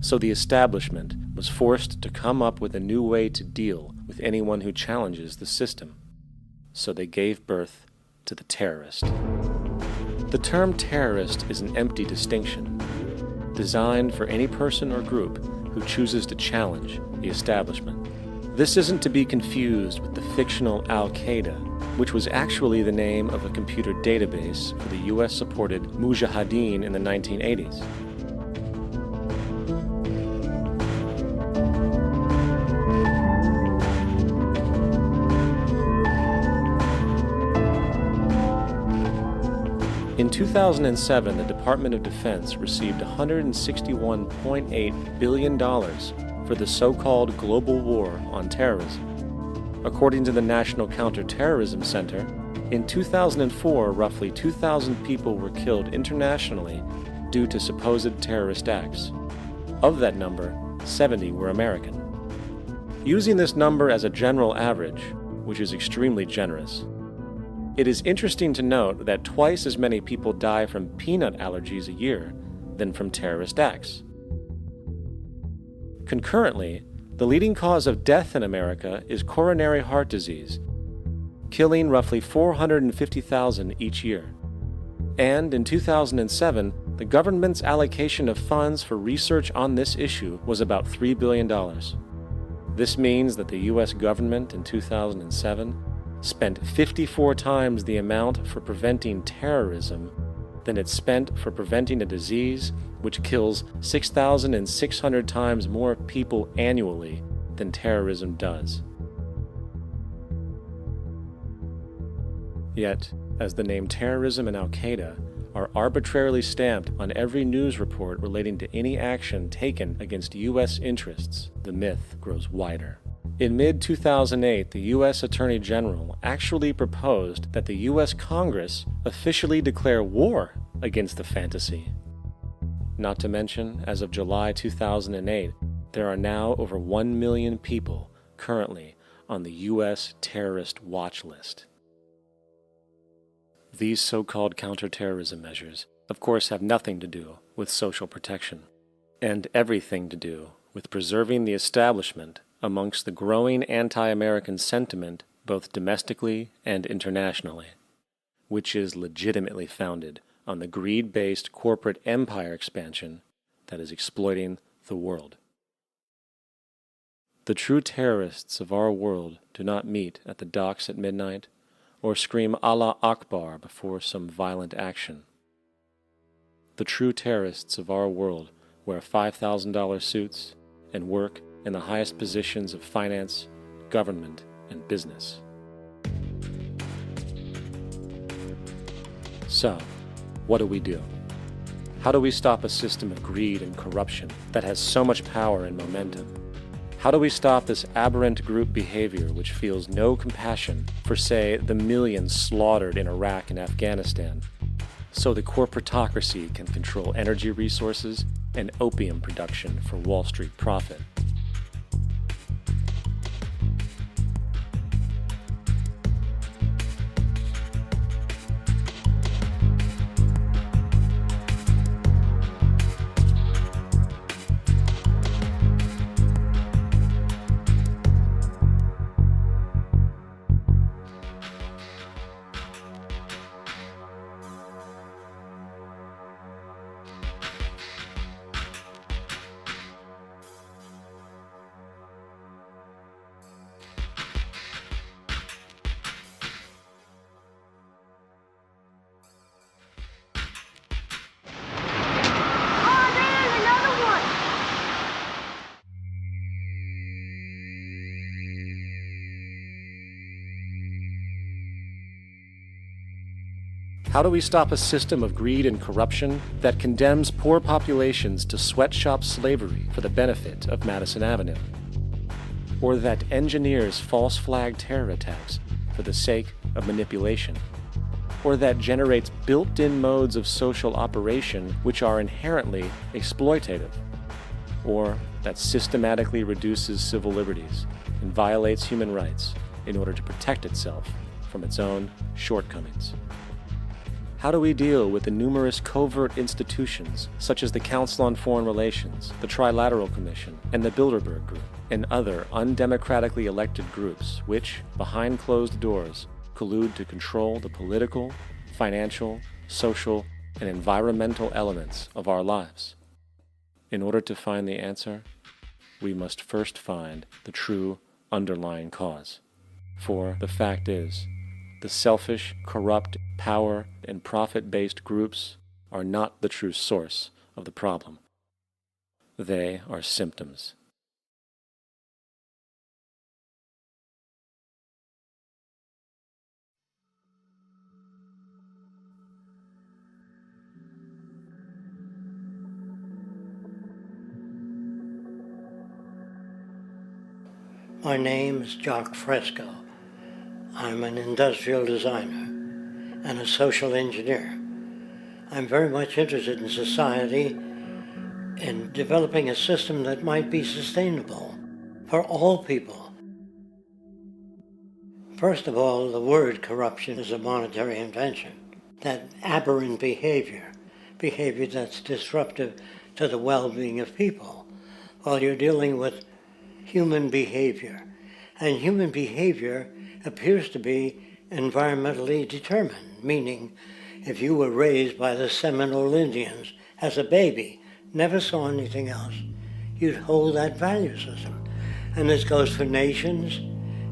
So the establishment was forced to come up with a new way to deal with anyone who challenges the system. So they gave birth to the terrorist. The term terrorist is an empty distinction, designed for any person or group who chooses to challenge the establishment. This isn't to be confused with the fictional Al-Qaeda, which was actually the name of a computer database for the US-supported Mujahideen in the 1980s. In 2007, the Department of Defense received $161.8 billion for the so-called global war on terrorism. According to the National Counterterrorism Center, in 2004, roughly 2,000 people were killed internationally due to supposed terrorist acts. Of that number, 70 were American. Using this number as a general average, which is extremely generous, it is interesting to note that twice as many people die from peanut allergies a year than from terrorist acts. Concurrently, the leading cause of death in America is coronary heart disease, killing roughly 450,000 each year. And in 2007, the government's allocation of funds for research on this issue was about $3 billion. This means that the U.S. government in 2007 spent 54 times the amount for preventing terrorism than it spent for preventing a disease which kills 6,600 times more people annually than terrorism does. Yet, as the name terrorism and Al-Qaeda are arbitrarily stamped on every news report relating to any action taken against U.S. interests, the myth grows wider. In mid-2008, the U.S. Attorney General actually proposed that the U.S. Congress officially declare war against the fantasy. Not to mention, as of July 2008, there are now over 1 million people currently on the U.S. terrorist watch list. These so-called counterterrorism measures, of course, have nothing to do with social protection, and everything to do with preserving the establishment amongst the growing anti-American sentiment both domestically and internationally, which is legitimately founded on the greed-based corporate empire expansion that is exploiting the world. The true terrorists of our world do not meet at the docks at midnight or scream Allah Akbar before some violent action. The true terrorists of our world wear $5,000 suits and work in the highest positions of finance, government, and business. So, what do? How do we stop a system of greed and corruption that has so much power and momentum? How do we stop this aberrant group behavior which feels no compassion for, say, the millions slaughtered in Iraq and Afghanistan, so the corporatocracy can control energy resources and opium production for Wall Street profit? How do we stop a system of greed and corruption that condemns poor populations to sweatshop slavery for the benefit of Madison Avenue? Or that engineers false flag terror attacks for the sake of manipulation? Or that generates built-in modes of social operation which are inherently exploitative? Or that systematically reduces civil liberties and violates human rights in order to protect itself from its own shortcomings? How do we deal with the numerous covert institutions, such as the Council on Foreign Relations, the Trilateral Commission, and the Bilderberg Group, and other undemocratically elected groups which, behind closed doors, collude to control the political, financial, social, and environmental elements of our lives? In order to find the answer, we must first find the true underlying cause. For the fact is, the selfish, corrupt, power, and profit-based groups are not the true source of the problem. They are symptoms. My name is Jacque Fresco. I'm an industrial designer and a social engineer. I'm very much interested in society and developing a system that might be sustainable for all people. First of all, the word corruption is a monetary invention. That aberrant behavior that's disruptive to the well-being of people, Well, you're dealing with human behavior. And human behavior appears to be environmentally determined, meaning if you were raised by the Seminole Indians as a baby, never saw anything else, you'd hold that value system. And this goes for nations,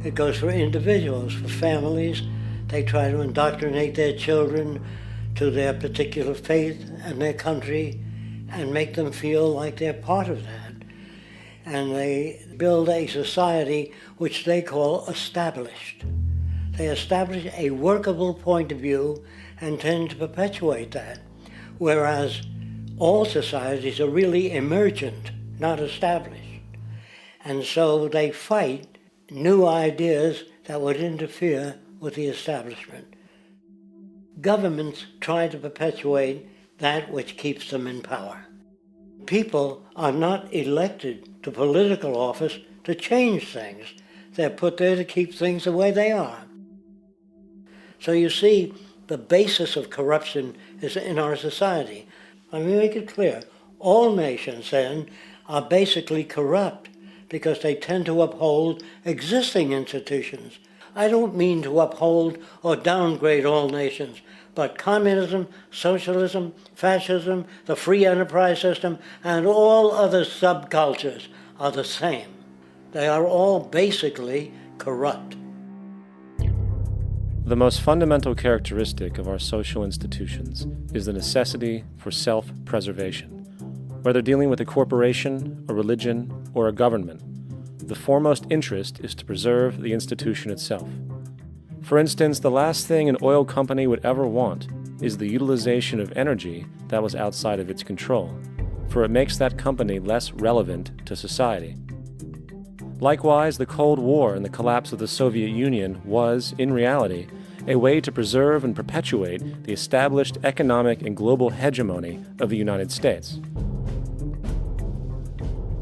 it goes for individuals, for families. They try to indoctrinate their children to their particular faith and their country and make them feel like they're part of that. And they build a society which they call established. They establish a workable point of view and tend to perpetuate that, whereas all societies are really emergent, not established. And so they fight new ideas that would interfere with the establishment. Governments try to perpetuate that which keeps them in power. People are not elected to political office to change things. They're put there to keep things the way they are. So you see, the basis of corruption is in our society. Let me make it clear. All nations, then, are basically corrupt because they tend to uphold existing institutions. I don't mean to uphold or downgrade all nations, but communism, socialism, fascism, the free enterprise system, and all other subcultures are the same. They are all basically corrupt. The most fundamental characteristic of our social institutions is the necessity for self-preservation. Whether dealing with a corporation, a religion, or a government, the foremost interest is to preserve the institution itself. For instance, the last thing an oil company would ever want is the utilization of energy that was outside of its control, for it makes that company less relevant to society. Likewise, the Cold War and the collapse of the Soviet Union was, in reality, a way to preserve and perpetuate the established economic and global hegemony of the United States.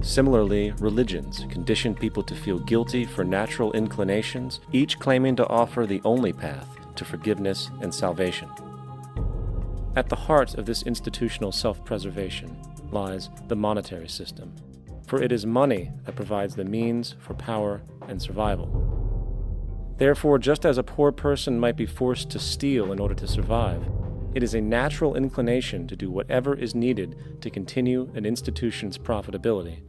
Similarly, religions condition people to feel guilty for natural inclinations, each claiming to offer the only path to forgiveness and salvation. At the heart of this institutional self-preservation lies the monetary system, for it is money that provides the means for power and survival. Therefore, just as a poor person might be forced to steal in order to survive, it is a natural inclination to do whatever is needed to continue an institution's profitability.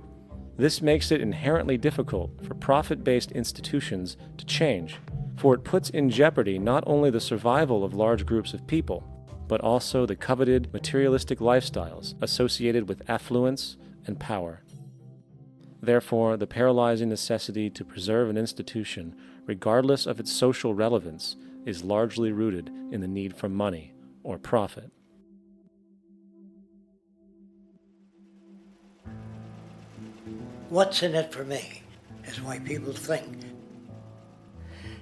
This makes it inherently difficult for profit-based institutions to change, for it puts in jeopardy not only the survival of large groups of people, but also the coveted materialistic lifestyles associated with affluence and power. Therefore, the paralyzing necessity to preserve an institution, regardless of its social relevance, is largely rooted in the need for money or profit. What's in it for me is why people think.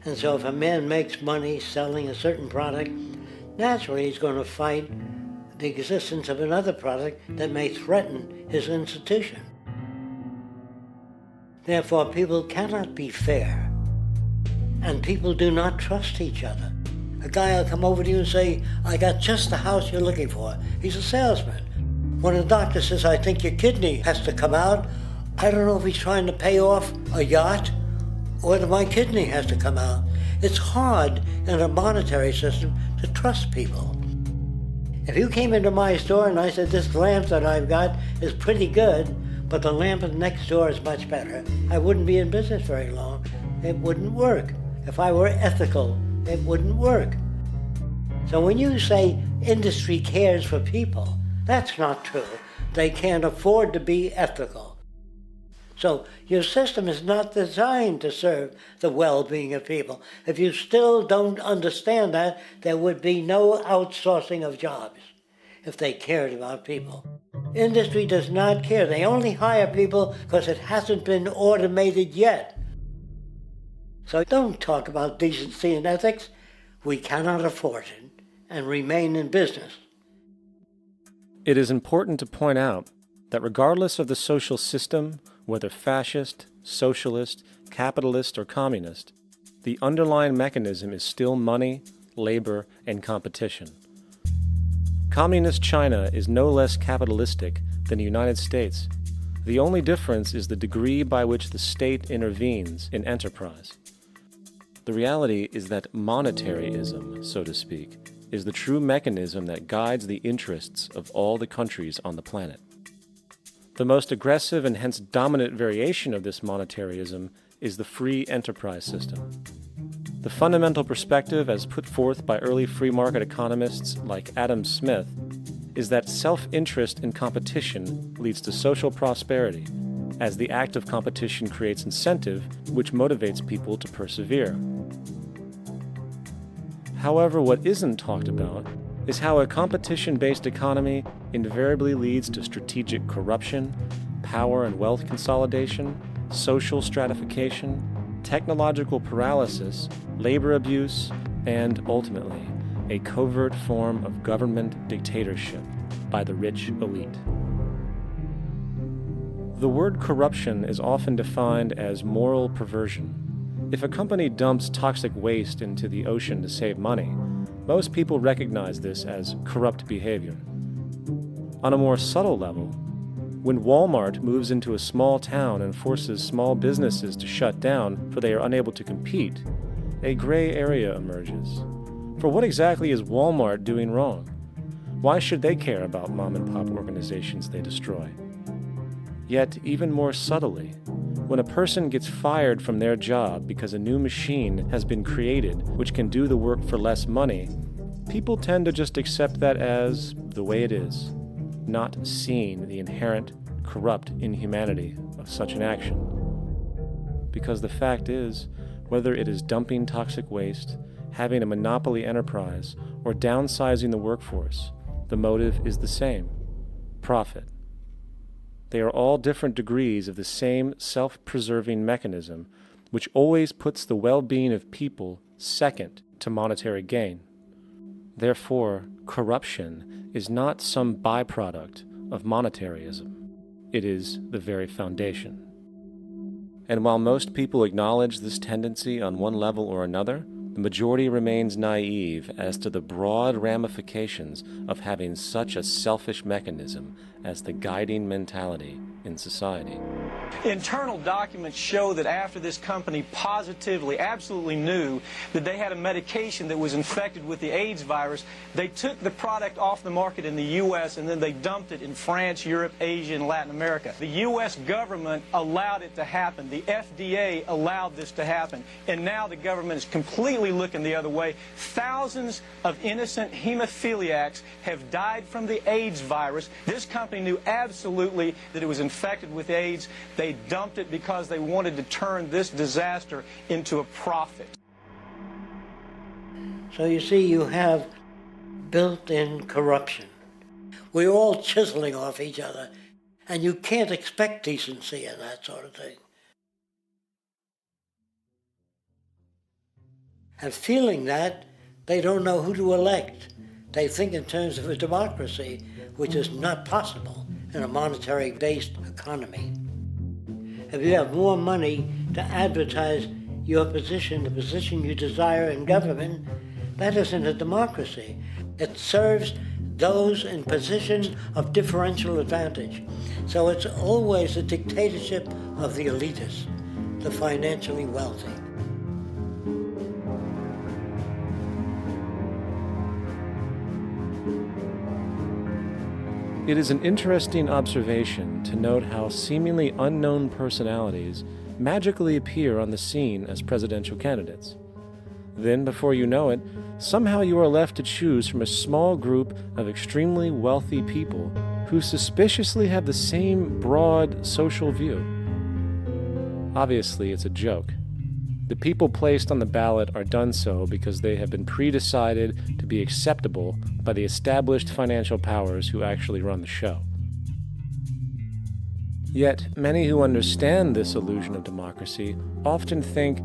And so if a man makes money selling a certain product, naturally he's going to fight the existence of another product that may threaten his institution. Therefore, people cannot be fair, and people do not trust each other. A guy will come over to you and say, I got just the house you're looking for. He's a salesman. When a doctor says, I think your kidney has to come out, I don't know if he's trying to pay off a yacht or that my kidney has to come out. It's hard in a monetary system to trust people. If you came into my store and I said, this lamp that I've got is pretty good, but the lamp next door is much better, I wouldn't be in business very long. It wouldn't work. If I were ethical, it wouldn't work. So when you say industry cares for people, that's not true. They can't afford to be ethical. So your system is not designed to serve the well-being of people. If you still don't understand that, there would be no outsourcing of jobs if they cared about people. Industry does not care. They only hire people because it hasn't been automated yet. So don't talk about decency and ethics. We cannot afford it and remain in business. It is important to point out that regardless of the social system, whether fascist, socialist, capitalist, or communist, the underlying mechanism is still money, labor, and competition. Communist China is no less capitalistic than the United States, The only difference is the degree by which the state intervenes in enterprise. The reality is that monetaryism, so to speak, is the true mechanism that guides the interests of all the countries on the planet. The most aggressive and hence dominant variation of this monetaryism is the free enterprise system. The fundamental perspective, as put forth by early free market economists like Adam Smith, is that self-interest in competition leads to social prosperity, as the act of competition creates incentive, which motivates people to persevere. However, what isn't talked about is how a competition-based economy invariably leads to strategic corruption, power and wealth consolidation, social stratification, technological paralysis, labor abuse, and, ultimately, a covert form of government dictatorship by the rich elite. The word corruption is often defined as moral perversion. If a company dumps toxic waste into the ocean to save money, most people recognize this as corrupt behavior. On a more subtle level, when Walmart moves into a small town and forces small businesses to shut down for they are unable to compete, a gray area emerges. For what exactly is Walmart doing wrong? Why should they care about mom-and-pop organizations they destroy? Yet, even more subtly, when a person gets fired from their job because a new machine has been created which can do the work for less money, people tend to just accept that as the way it is, not seeing the inherent corrupt inhumanity of such an action. Because the fact is, whether it is dumping toxic waste, having a monopoly enterprise, or downsizing the workforce, the motive is the same: profit. They are all different degrees of the same self-preserving mechanism, which always puts the well-being of people second to monetary gain. Therefore, corruption is not some byproduct of monetaryism. It is the very foundation. And while most people acknowledge this tendency on one level or another, the majority remains naive as to the broad ramifications of having such a selfish mechanism as the guiding mentality in society. Internal documents show that after this company positively, absolutely knew that they had a medication that was infected with the AIDS virus, they took the product off the market in the U.S. and then they dumped it in France, Europe, Asia, and Latin America. The U.S. government allowed it to happen. The FDA allowed this to happen. And now the government is completely looking the other way. Thousands of innocent hemophiliacs have died from the AIDS virus. This company knew absolutely that it was infected with AIDS. They dumped it because they wanted to turn this disaster into a profit. So you see, you have built-in corruption. We're all chiseling off each other, and you can't expect decency in that sort of thing. And feeling that, they don't know who to elect. They think in terms of a democracy, which is not possible in a monetary-based economy. If you have more money to advertise your position, the position you desire in government, that isn't a democracy. It serves those in positions of differential advantage. So it's always a dictatorship of the elitists, the financially wealthy. It is an interesting observation to note how seemingly unknown personalities magically appear on the scene as presidential candidates. Then, before you know it, somehow you are left to choose from a small group of extremely wealthy people who suspiciously have the same broad social view. Obviously, it's a joke. The people placed on the ballot are done so because they have been pre-decided to be acceptable by the established financial powers who actually run the show. Yet, many who understand this illusion of democracy often think,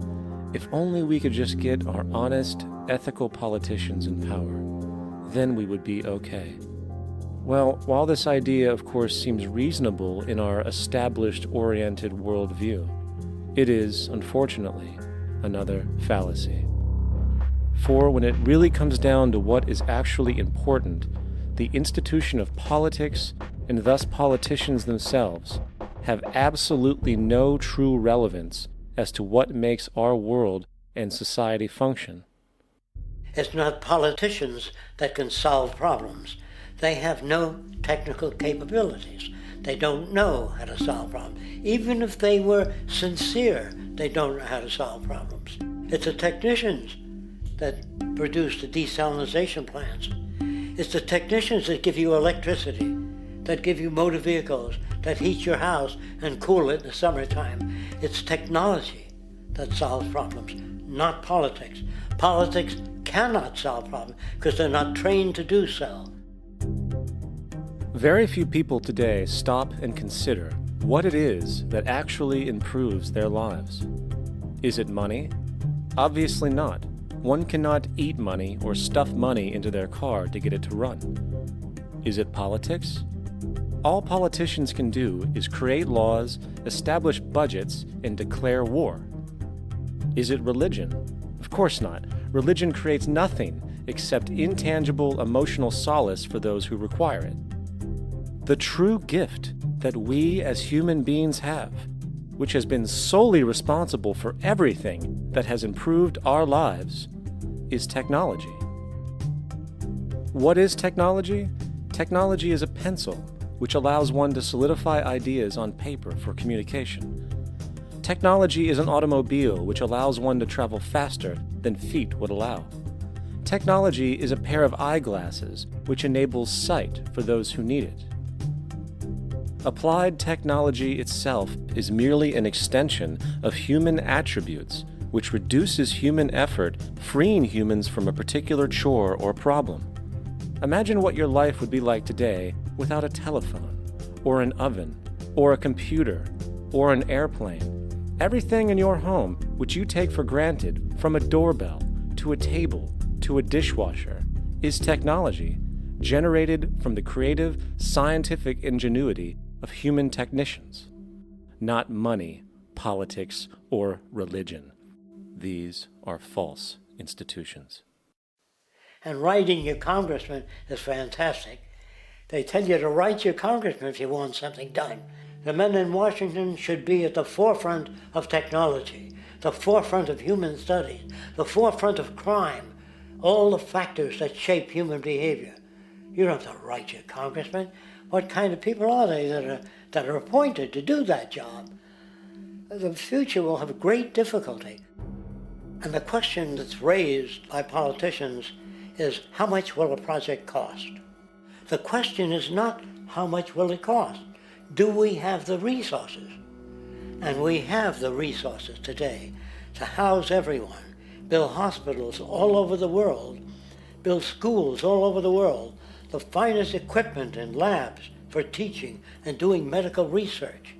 if only we could just get our honest, ethical politicians in power, then we would be okay. Well, while this idea, of course, seems reasonable in our established-oriented worldview, it is, unfortunately, another fallacy. For when it really comes down to what is actually important, the institution of politics, and thus politicians themselves, have absolutely no true relevance as to what makes our world and society function. It's not politicians that can solve problems. They have no technical capabilities. They don't know how to solve problems. Even if they were sincere, they don't know how to solve problems. It's the technicians that produce the desalination plants. It's the technicians that give you electricity, that give you motor vehicles, that heat your house and cool it in the summertime. It's technology that solves problems, not politics. Politics cannot solve problems because they're not trained to do so. Very few people today stop and consider what it is that actually improves their lives. Is it money? Obviously not. One cannot eat money or stuff money into their car to get it to run. Is it politics? All politicians can do is create laws, establish budgets, and declare war. Is it religion? Of course not. Religion creates nothing except intangible emotional solace for those who require it. The true gift that we as human beings have, which has been solely responsible for everything that has improved our lives, is technology. What is technology? Technology is a pencil which allows one to solidify ideas on paper for communication. Technology is an automobile which allows one to travel faster than feet would allow. Technology is a pair of eyeglasses which enables sight for those who need it. Applied technology itself is merely an extension of human attributes which reduces human effort, freeing humans from a particular chore or problem. Imagine what your life would be like today without a telephone, or an oven, or a computer, or an airplane. Everything in your home, which you take for granted, from a doorbell, to a table, to a dishwasher, is technology, generated from the creative, scientific ingenuity of human technicians. Not money, politics, or religion. These are false institutions. And writing your congressman is fantastic. They tell you to write your congressman if you want something done. The men in Washington should be at the forefront of technology, the forefront of human studies, the forefront of crime, all the factors that shape human behavior. You don't have to write your congressman. What kind of people are they that are appointed to do that job? The future will have great difficulty. And the question that's raised by politicians is, how much will a project cost? The question is not, how much will it cost? Do we have the resources? And we have the resources today to house everyone, build hospitals all over the world, build schools all over the world, the finest equipment and labs for teaching and doing medical research.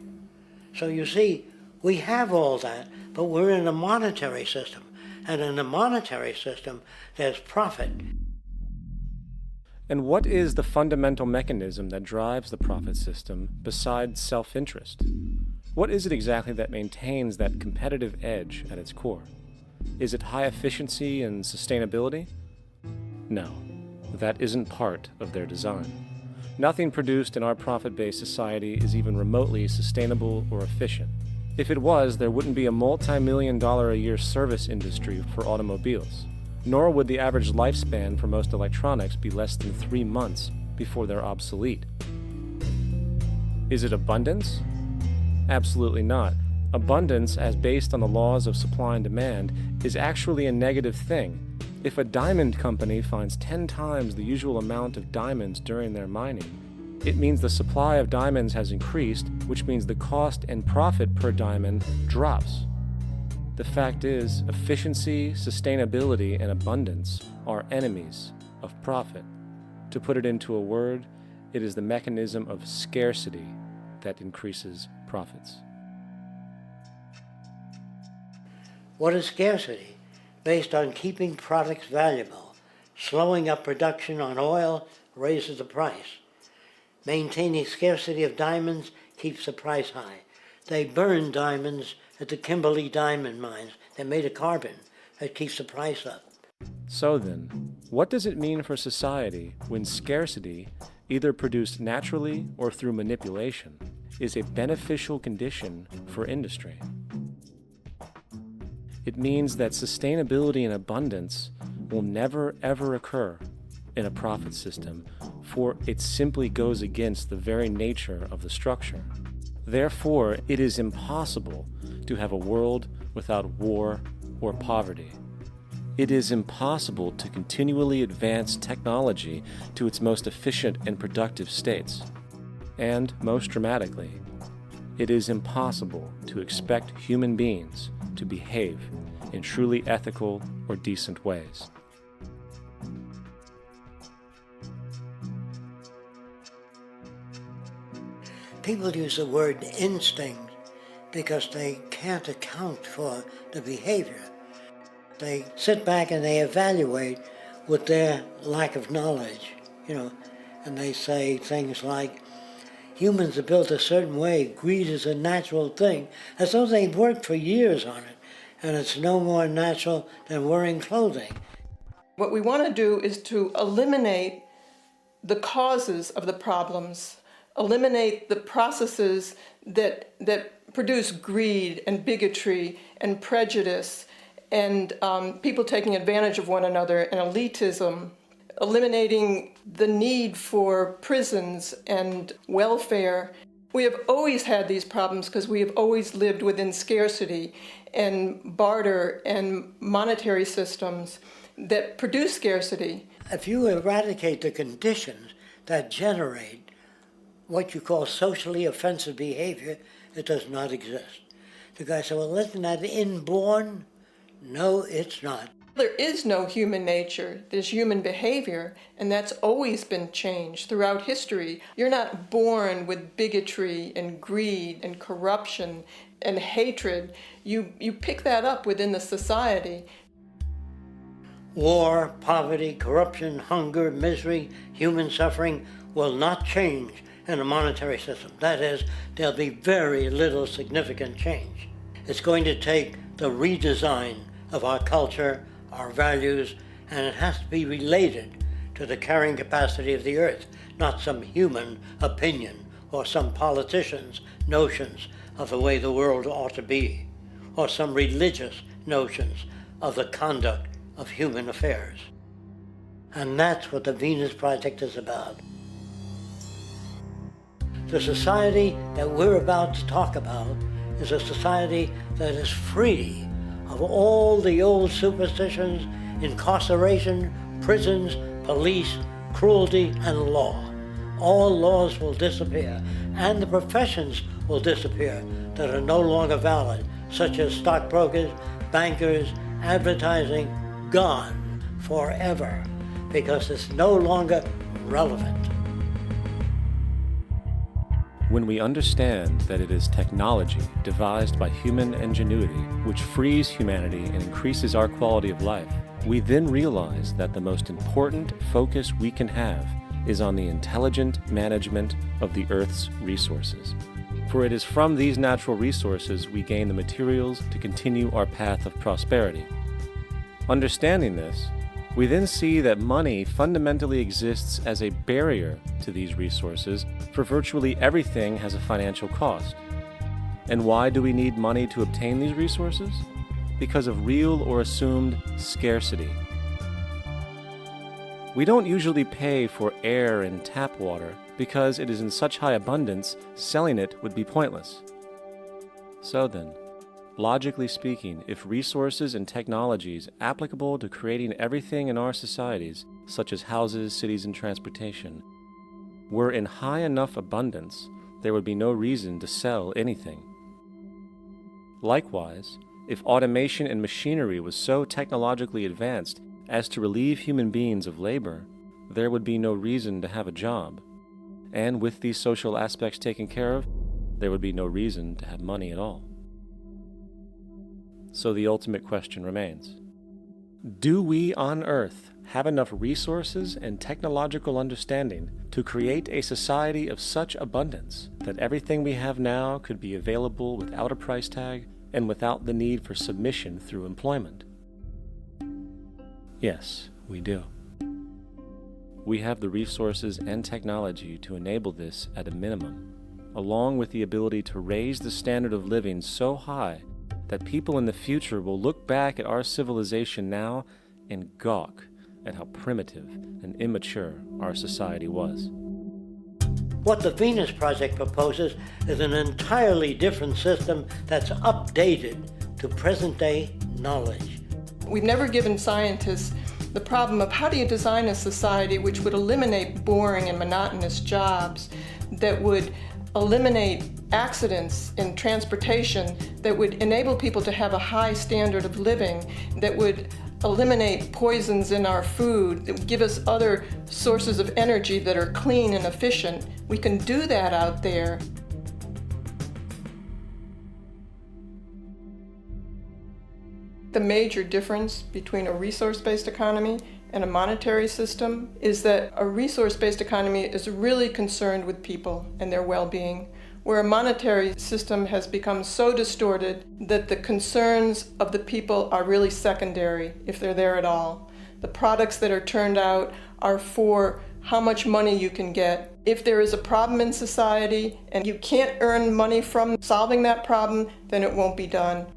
So you see, we have all that, but we're in a monetary system. And in a monetary system, there's profit. And what is the fundamental mechanism that drives the profit system besides self-interest? What is it exactly that maintains that competitive edge at its core? Is it high efficiency and sustainability? No, that isn't part of their design. Nothing produced in our profit-based society is even remotely sustainable or efficient. If it was, there wouldn't be a multi-million-dollar-a-year service industry for automobiles. Nor would the average lifespan for most electronics be less than 3 months before they're obsolete. Is it abundance? Absolutely not. Abundance, as based on the laws of supply and demand, is actually a negative thing. If a diamond company finds 10 times the usual amount of diamonds during their mining, it means the supply of diamonds has increased, which means the cost and profit per diamond drops. The fact is, efficiency, sustainability, and abundance are enemies of profit. To put it into a word, it is the mechanism of scarcity that increases profits. What is scarcity? Based on keeping products valuable. Slowing up production on oil raises the price. Maintaining scarcity of diamonds keeps the price high. They burn diamonds at the Kimberley diamond mines. They're made of carbon. That keeps the price up. So then, what does it mean for society when scarcity, either produced naturally or through manipulation, is a beneficial condition for industry. It means that sustainability and abundance will never ever occur in a profit system, for it simply goes against the very nature of the structure. Therefore, it is impossible to have a world without war or poverty. It is impossible to continually advance technology to its most efficient and productive states. And, most dramatically, it is impossible to expect human beings to behave in truly ethical or decent ways. People use the word instinct because they can't account for the behavior. They sit back and they evaluate with their lack of knowledge, and they say things like, humans are built a certain way, greed is a natural thing, as though they've worked for years on it, and it's no more natural than wearing clothing. What we want to do is to eliminate the causes of the problems, eliminate the processes that produce greed and bigotry and prejudice and people taking advantage of one another and elitism, eliminating the need for prisons and welfare. We have always had these problems because we have always lived within scarcity and barter and monetary systems that produce scarcity. If you eradicate the conditions that generate what you call socially offensive behavior, it does not exist. The guy said, well, isn't that inborn? No, it's not. There is no human nature. There's human behavior, and that's always been changed throughout history. You're not born with bigotry and greed and corruption and hatred. You pick that up within the society. War, poverty, corruption, hunger, misery, human suffering will not change in a monetary system. That is, there'll be very little significant change. It's going to take the redesign of our culture, our values, and it has to be related to the carrying capacity of the earth, not some human opinion or some politician's notions of the way the world ought to be, or some religious notions of the conduct of human affairs. And that's what the Venus Project is about. The society that we're about to talk about is a society that is free of all the old superstitions, incarceration, prisons, police, cruelty, and law. All laws will disappear, and the professions will disappear that are no longer valid, such as stockbrokers, bankers, advertising, gone forever, because it's no longer relevant. When we understand that it is technology devised by human ingenuity which frees humanity and increases our quality of life, we then realize that the most important focus we can have is on the intelligent management of the Earth's resources. For it is from these natural resources we gain the materials to continue our path of prosperity. Understanding this, we then see that money fundamentally exists as a barrier to these resources, for virtually everything has a financial cost. And why do we need money to obtain these resources? Because of real or assumed scarcity. We don't usually pay for air and tap water because it is in such high abundance, selling it would be pointless. So then, logically speaking, if resources and technologies applicable to creating everything in our societies, such as houses, cities, and transportation, were in high enough abundance, there would be no reason to sell anything. Likewise, if automation and machinery was so technologically advanced as to relieve human beings of labor, there would be no reason to have a job. And with these social aspects taken care of, there would be no reason to have money at all. So the ultimate question remains: do we on Earth have enough resources and technological understanding to create a society of such abundance that everything we have now could be available without a price tag and without the need for submission through employment? Yes, we do. We have the resources and technology to enable this at a minimum, along with the ability to raise the standard of living so high that people in the future will look back at our civilization now and gawk at how primitive and immature our society was. What the Venus Project proposes is an entirely different system that's updated to present-day knowledge. We've never given scientists the problem of how do you design a society which would eliminate boring and monotonous jobs, that would eliminate accidents in transportation, that would enable people to have a high standard of living, that would eliminate poisons in our food, that would give us other sources of energy that are clean and efficient. We can do that out there. The major difference between a resource-based economy and a monetary system is that a resource-based economy is really concerned with people and their well-being, where a monetary system has become so distorted that the concerns of the people are really secondary, if they're there at all. The products that are turned out are for how much money you can get. If there is a problem in society and you can't earn money from solving that problem, then it won't be done.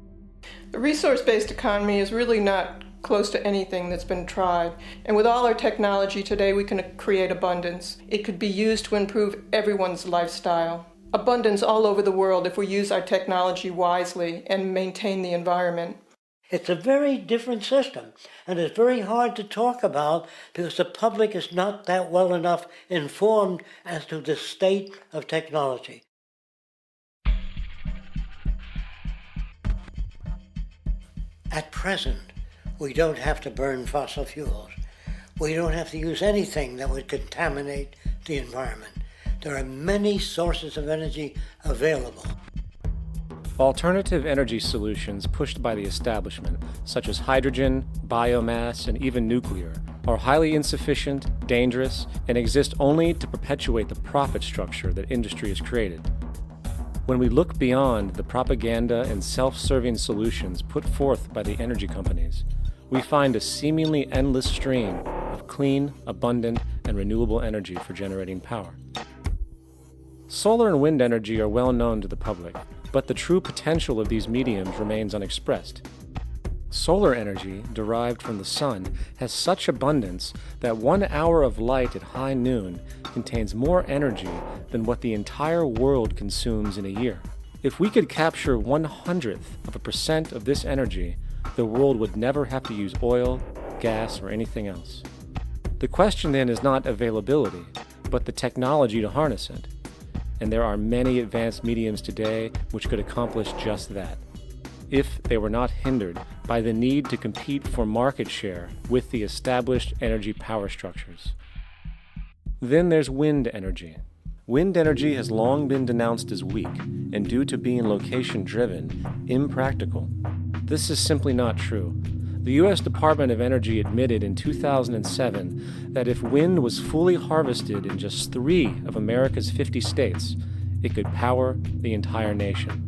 The resource-based economy is really not close to anything that's been tried. And with all our technology today, we can create abundance. It could be used to improve everyone's lifestyle. Abundance all over the world if we use our technology wisely and maintain the environment. It's a very different system, and it's very hard to talk about because the public is not that well enough informed as to the state of technology. At present, we don't have to burn fossil fuels. We don't have to use anything that would contaminate the environment. There are many sources of energy available. Alternative energy solutions pushed by the establishment, such as hydrogen, biomass, and even nuclear, are highly insufficient, dangerous, and exist only to perpetuate the profit structure that industry has created. When we look beyond the propaganda and self-serving solutions put forth by the energy companies, we find a seemingly endless stream of clean, abundant, and renewable energy for generating power. Solar and wind energy are well known to the public, but the true potential of these mediums remains unexpressed. Solar energy, derived from the sun, has such abundance that 1 hour of light at high noon contains more energy than what the entire world consumes in a year. If we could capture 1/100% of this energy, the world would never have to use oil, gas, or anything else. The question then is not availability, but the technology to harness it. And there are many advanced mediums today which could accomplish just that, if they were not hindered by the need to compete for market share with the established energy power structures. Then there's wind energy. Wind energy has long been denounced as weak, and due to being location-driven, impractical. This is simply not true. The U.S. Department of Energy admitted in 2007 that if wind was fully harvested in just 3 of America's 50 states, it could power the entire nation.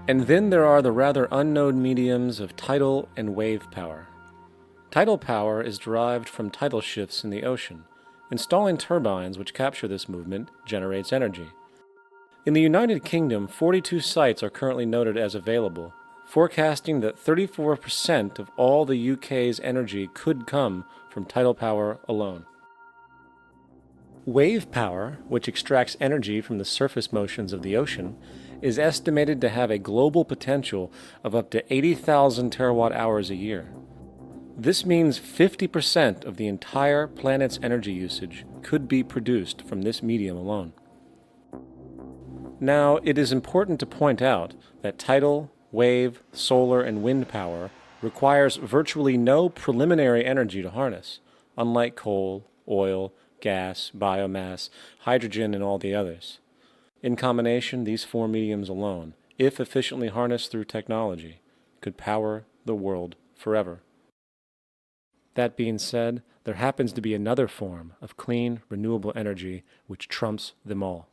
And then there are the rather unknown mediums of tidal and wave power. Tidal power is derived from tidal shifts in the ocean. Installing turbines which capture this movement generates energy. In the United Kingdom, 42 sites are currently noted as available, forecasting that 34% of all the UK's energy could come from tidal power alone. Wave power, which extracts energy from the surface motions of the ocean, is estimated to have a global potential of up to 80,000 terawatt-hours a year. This means 50% of the entire planet's energy usage could be produced from this medium alone. Now, it is important to point out that tidal, wave, solar, and wind power requires virtually no preliminary energy to harness, unlike coal, oil, gas, biomass, hydrogen, and all the others. In combination, these 4 mediums alone, if efficiently harnessed through technology, could power the world forever. That being said, there happens to be another form of clean, renewable energy which trumps them all: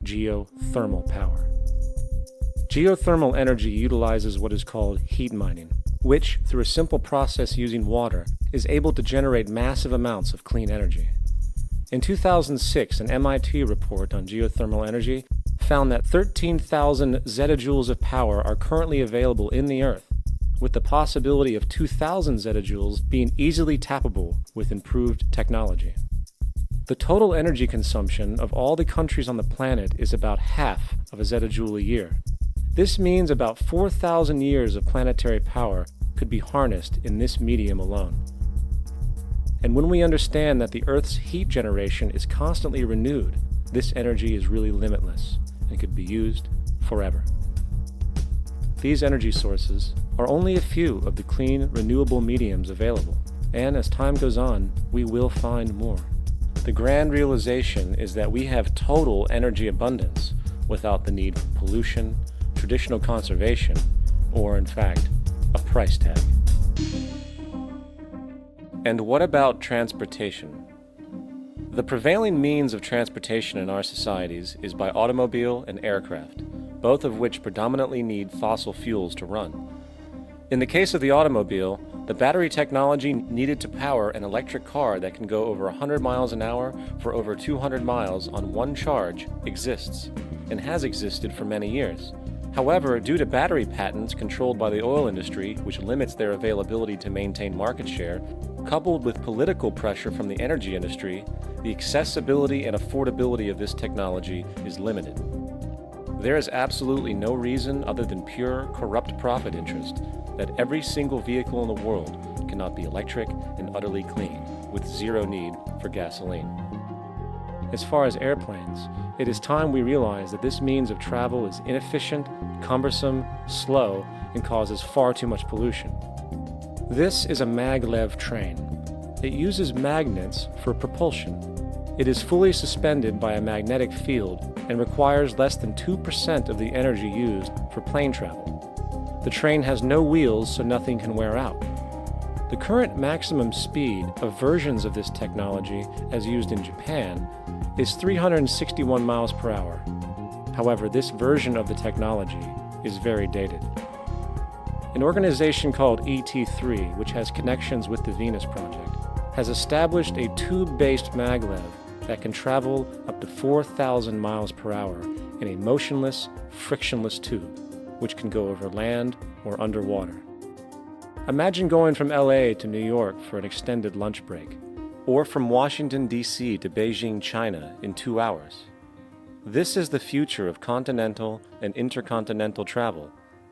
geothermal power. Geothermal energy utilizes what is called heat mining, which, through a simple process using water, is able to generate massive amounts of clean energy. In 2006, an MIT report on geothermal energy found that 13,000 zettajoules of power are currently available in the Earth, with the possibility of 2,000 zettajoules being easily tappable with improved technology. The total energy consumption of all the countries on the planet is about half of a zettajoule a year. This means about 4,000 years of planetary power could be harnessed in this medium alone. And when we understand that the Earth's heat generation is constantly renewed, this energy is really limitless and could be used forever. These energy sources are only a few of the clean, renewable mediums available, and as time goes on, we will find more. The grand realization is that we have total energy abundance without the need for pollution, traditional conservation, or in fact, a price tag. And what about transportation? The prevailing means of transportation in our societies is by automobile and aircraft, both of which predominantly need fossil fuels to run. In the case of the automobile, the battery technology needed to power an electric car that can go over 100 miles an hour for over 200 miles on one charge exists, and has existed for many years. However, due to battery patents controlled by the oil industry, which limits their availability to maintain market share, coupled with political pressure from the energy industry, the accessibility and affordability of this technology is limited. There is absolutely no reason other than pure, corrupt profit interest that every single vehicle in the world cannot be electric and utterly clean, with zero need for gasoline. As far as airplanes, it is time we realize that this means of travel is inefficient, cumbersome, slow, and causes far too much pollution. This is a maglev train. It uses magnets for propulsion. It is fully suspended by a magnetic field and requires less than 2% of the energy used for plane travel. The train has no wheels, so nothing can wear out. The current maximum speed of versions of this technology, as used in Japan, is 361 miles per hour. However, this version of the technology is very dated. An organization called ET3, which has connections with the Venus Project, has established a tube-based maglev that can travel up to 4,000 miles per hour in a motionless, frictionless tube, which can go over land or underwater. Imagine going from LA to New York for an extended lunch break, or from Washington, D.C. to Beijing, China in 2 hours. This is the future of continental and intercontinental travel,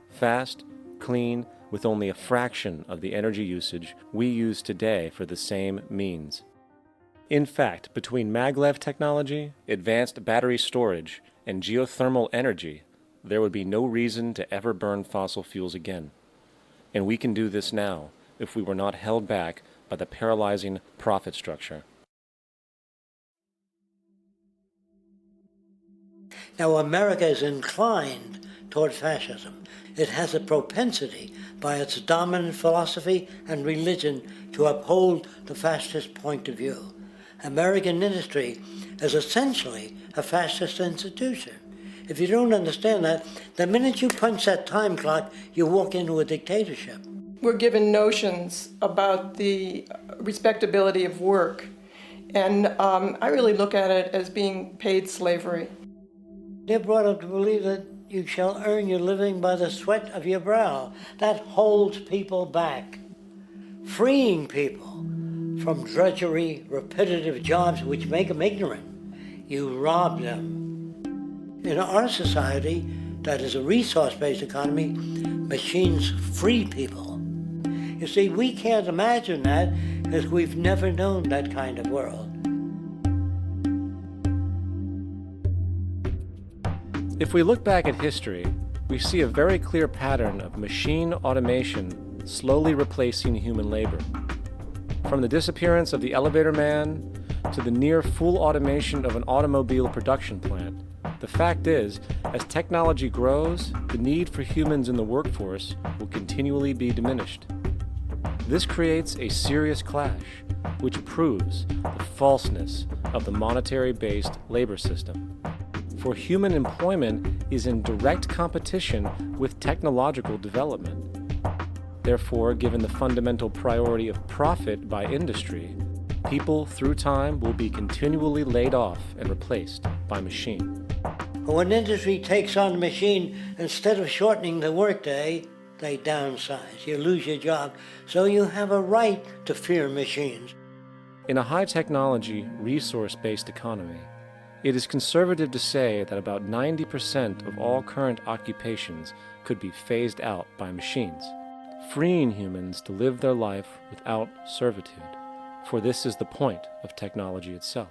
fast, clean, with only a fraction of the energy usage we use today for the same means. In fact, between maglev technology, advanced battery storage, and geothermal energy, there would be no reason to ever burn fossil fuels again. And we can do this now if we were not held back by the paralyzing profit structure. Now, America is inclined toward fascism. It has a propensity by its dominant philosophy and religion to uphold the fascist point of view. American industry is essentially a fascist institution. If you don't understand that, the minute you punch that time clock, you walk into a dictatorship. We're given notions about the respectability of work, and I really look at it as being paid slavery. They're brought up to believe that you shall earn your living by the sweat of your brow. That holds people back, freeing people from drudgery, repetitive jobs which make them ignorant. You rob them. In our society, that is a resource-based economy, machines free people. You see, we can't imagine that because we've never known that kind of world. If we look back at history, we see a very clear pattern of machine automation slowly replacing human labor. From the disappearance of the elevator man to the near full automation of an automobile production plant, the fact is, as technology grows, the need for humans in the workforce will continually be diminished. This creates a serious clash, which proves the falseness of the monetary-based labor system. For human employment is in direct competition with technological development. Therefore, given the fundamental priority of profit by industry, people through time will be continually laid off and replaced by machine. When industry takes on a machine, instead of shortening the workday, they downsize. You lose your job. So you have a right to fear machines. In a high-technology, resource-based economy, it is conservative to say that about 90% of all current occupations could be phased out by machines, freeing humans to live their life without servitude, for this is the point of technology itself.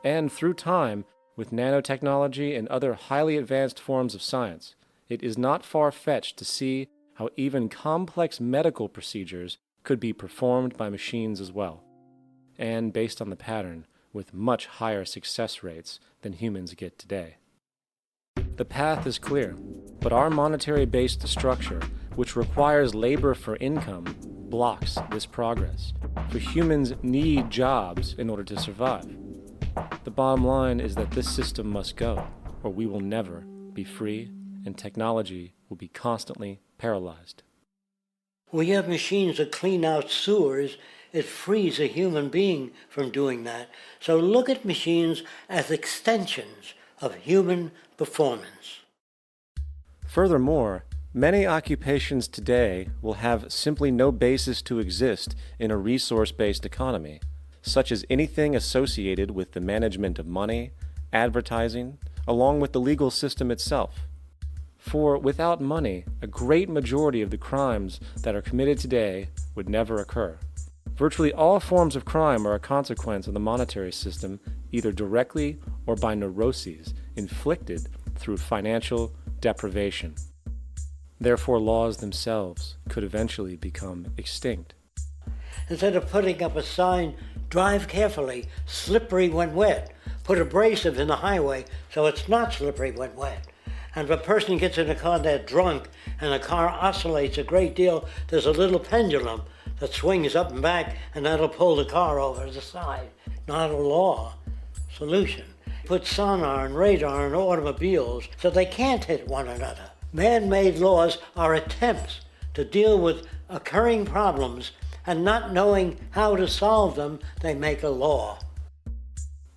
And through time, with nanotechnology and other highly advanced forms of science, it is not far-fetched to see how even complex medical procedures could be performed by machines as well, and based on the pattern, with much higher success rates than humans get today. The path is clear, but our monetary-based structure, which requires labor for income, blocks this progress, for humans need jobs in order to survive. The bottom line is that this system must go, or we will never be free, and technology will be constantly paralyzed. We have machines that clean out sewers. It frees a human being from doing that. So look at machines as extensions of human performance. Furthermore, many occupations today will have simply no basis to exist in a resource-based economy, such as anything associated with the management of money, advertising, along with the legal system itself. For without money, a great majority of the crimes that are committed today would never occur. Virtually all forms of crime are a consequence of the monetary system, either directly or by neuroses inflicted through financial deprivation. Therefore, laws themselves could eventually become extinct. Instead of putting up a sign, drive carefully, slippery when wet, put abrasive in the highway so it's not slippery when wet. And if a person gets in a car that's drunk and the car oscillates a great deal, there's a little pendulum that swings up and back, and that'll pull the car over to the side. Not a law solution. Put sonar and radar in automobiles so they can't hit one another. Man-made laws are attempts to deal with occurring problems, and not knowing how to solve them, they make a law.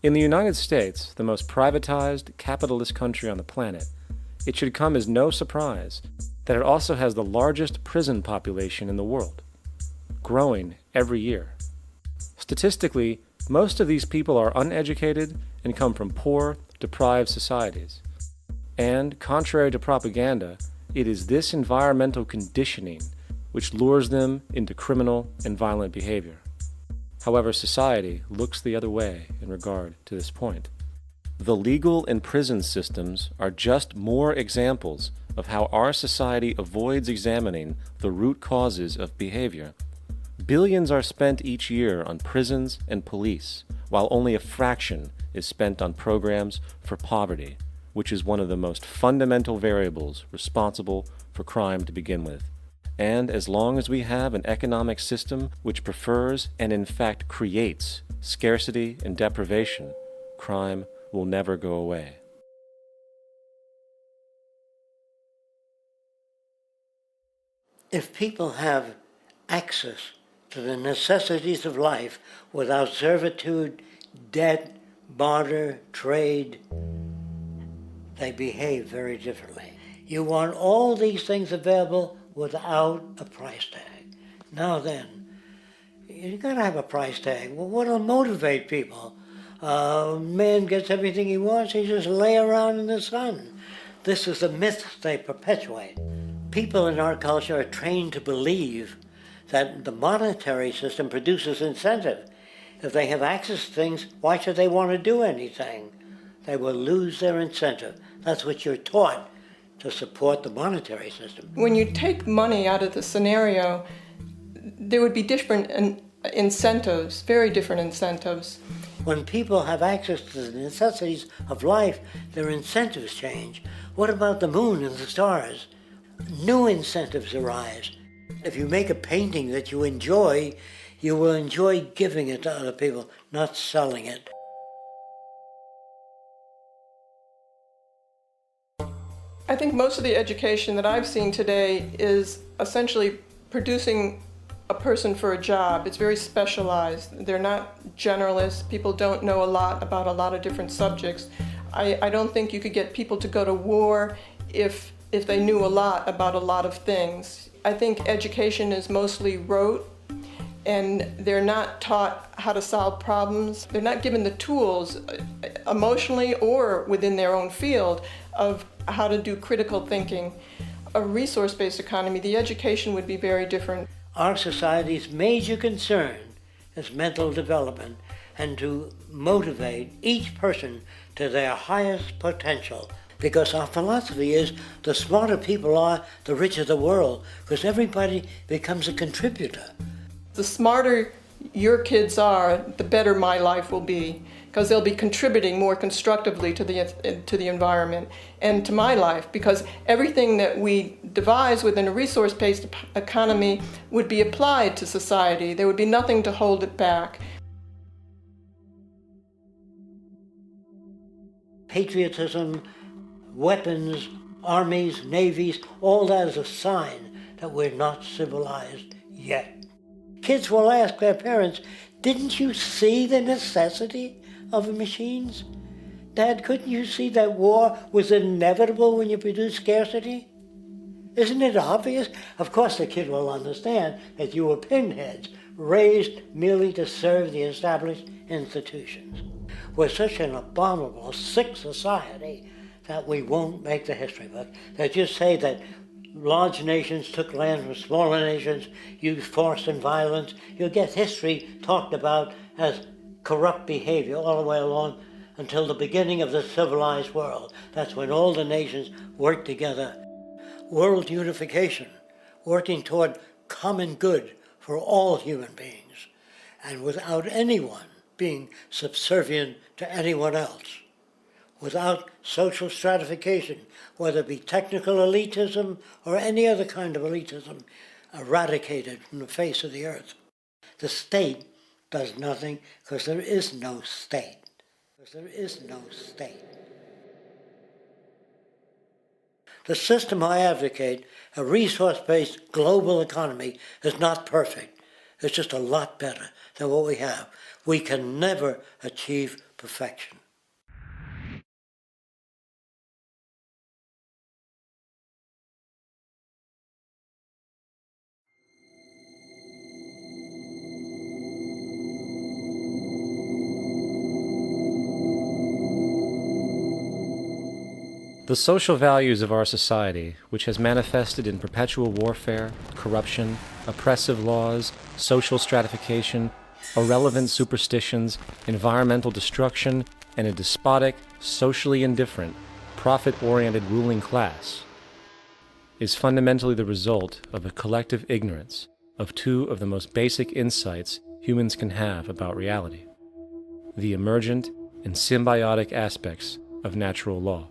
In the United States, the most privatized, capitalist country on the planet, it should come as no surprise that it also has the largest prison population in the world, growing every year. Statistically, most of these people are uneducated and come from poor, deprived societies. And, contrary to propaganda, it is this environmental conditioning which lures them into criminal and violent behavior. However, society looks the other way in regard to this point. The legal and prison systems are just more examples of how our society avoids examining the root causes of behavior. Billions are spent each year on prisons and police, while only a fraction is spent on programs for poverty, which is one of the most fundamental variables responsible for crime to begin with. And as long as we have an economic system which prefers and in fact creates scarcity and deprivation, crime will never go away. If people have access to the necessities of life without servitude, debt, barter, trade, they behave very differently. You want all these things available without a price tag. Now then, you gotta have a price tag. Well, what'll motivate people? Man gets everything he wants, he just lay around in the sun. This is the myth they perpetuate. People in our culture are trained to believe that the monetary system produces incentive. If they have access to things, why should they want to do anything? They will lose their incentive. That's what you're taught to support the monetary system. When you take money out of the scenario, there would be different incentives, very different incentives. When people have access to the necessities of life, their incentives change. What about the moon and the stars? New incentives arise. If you make a painting that you enjoy, you will enjoy giving it to other people, not selling it. I think most of the education that I've seen today is essentially producing a person for a job. It's very specialized. They're not generalists. People don't know a lot about a lot of different subjects. I don't think you could get people to go to war if they knew a lot about a lot of things. I think education is mostly rote, and they're not taught how to solve problems. They're not given the tools emotionally or within their own field of how to do critical thinking. A resource-based economy, the education would be very different. Our society's major concern is mental development and to motivate each person to their highest potential. Because our philosophy is the smarter people are, the richer the world, because everybody becomes a contributor. The smarter your kids are, the better my life will be, because they'll be contributing more constructively to the environment and to my life, because everything that we devise within a resource-based economy would be applied to society. There would be nothing to hold it back. Patriotism, weapons, armies, navies, all that is a sign that we're not civilized yet. Kids will ask their parents, didn't you see the necessity of the machines? Dad, couldn't you see that war was inevitable when you produce scarcity? Isn't it obvious? Of course the kid will understand that you were pinheads, raised merely to serve the established institutions. We're such an abominable, sick society that we won't make the history book. They just say that large nations took land from smaller nations, used force and violence. You'll get history talked about as corrupt behavior all the way along until the beginning of the civilized world. That's when all the nations work together. World unification, working toward common good for all human beings, and without anyone being subservient to anyone else, without social stratification, whether it be technical elitism or any other kind of elitism, eradicated from the face of the earth. The state does nothing because there is no state. There is no state. The system I advocate, a resource-based global economy, is not perfect. It's just a lot better than what we have. We can never achieve perfection. The social values of our society, which has manifested in perpetual warfare, corruption, oppressive laws, social stratification, irrelevant superstitions, environmental destruction, and a despotic, socially indifferent, profit-oriented ruling class, is fundamentally the result of a collective ignorance of two of the most basic insights humans can have about reality: the emergent and symbiotic aspects of natural law.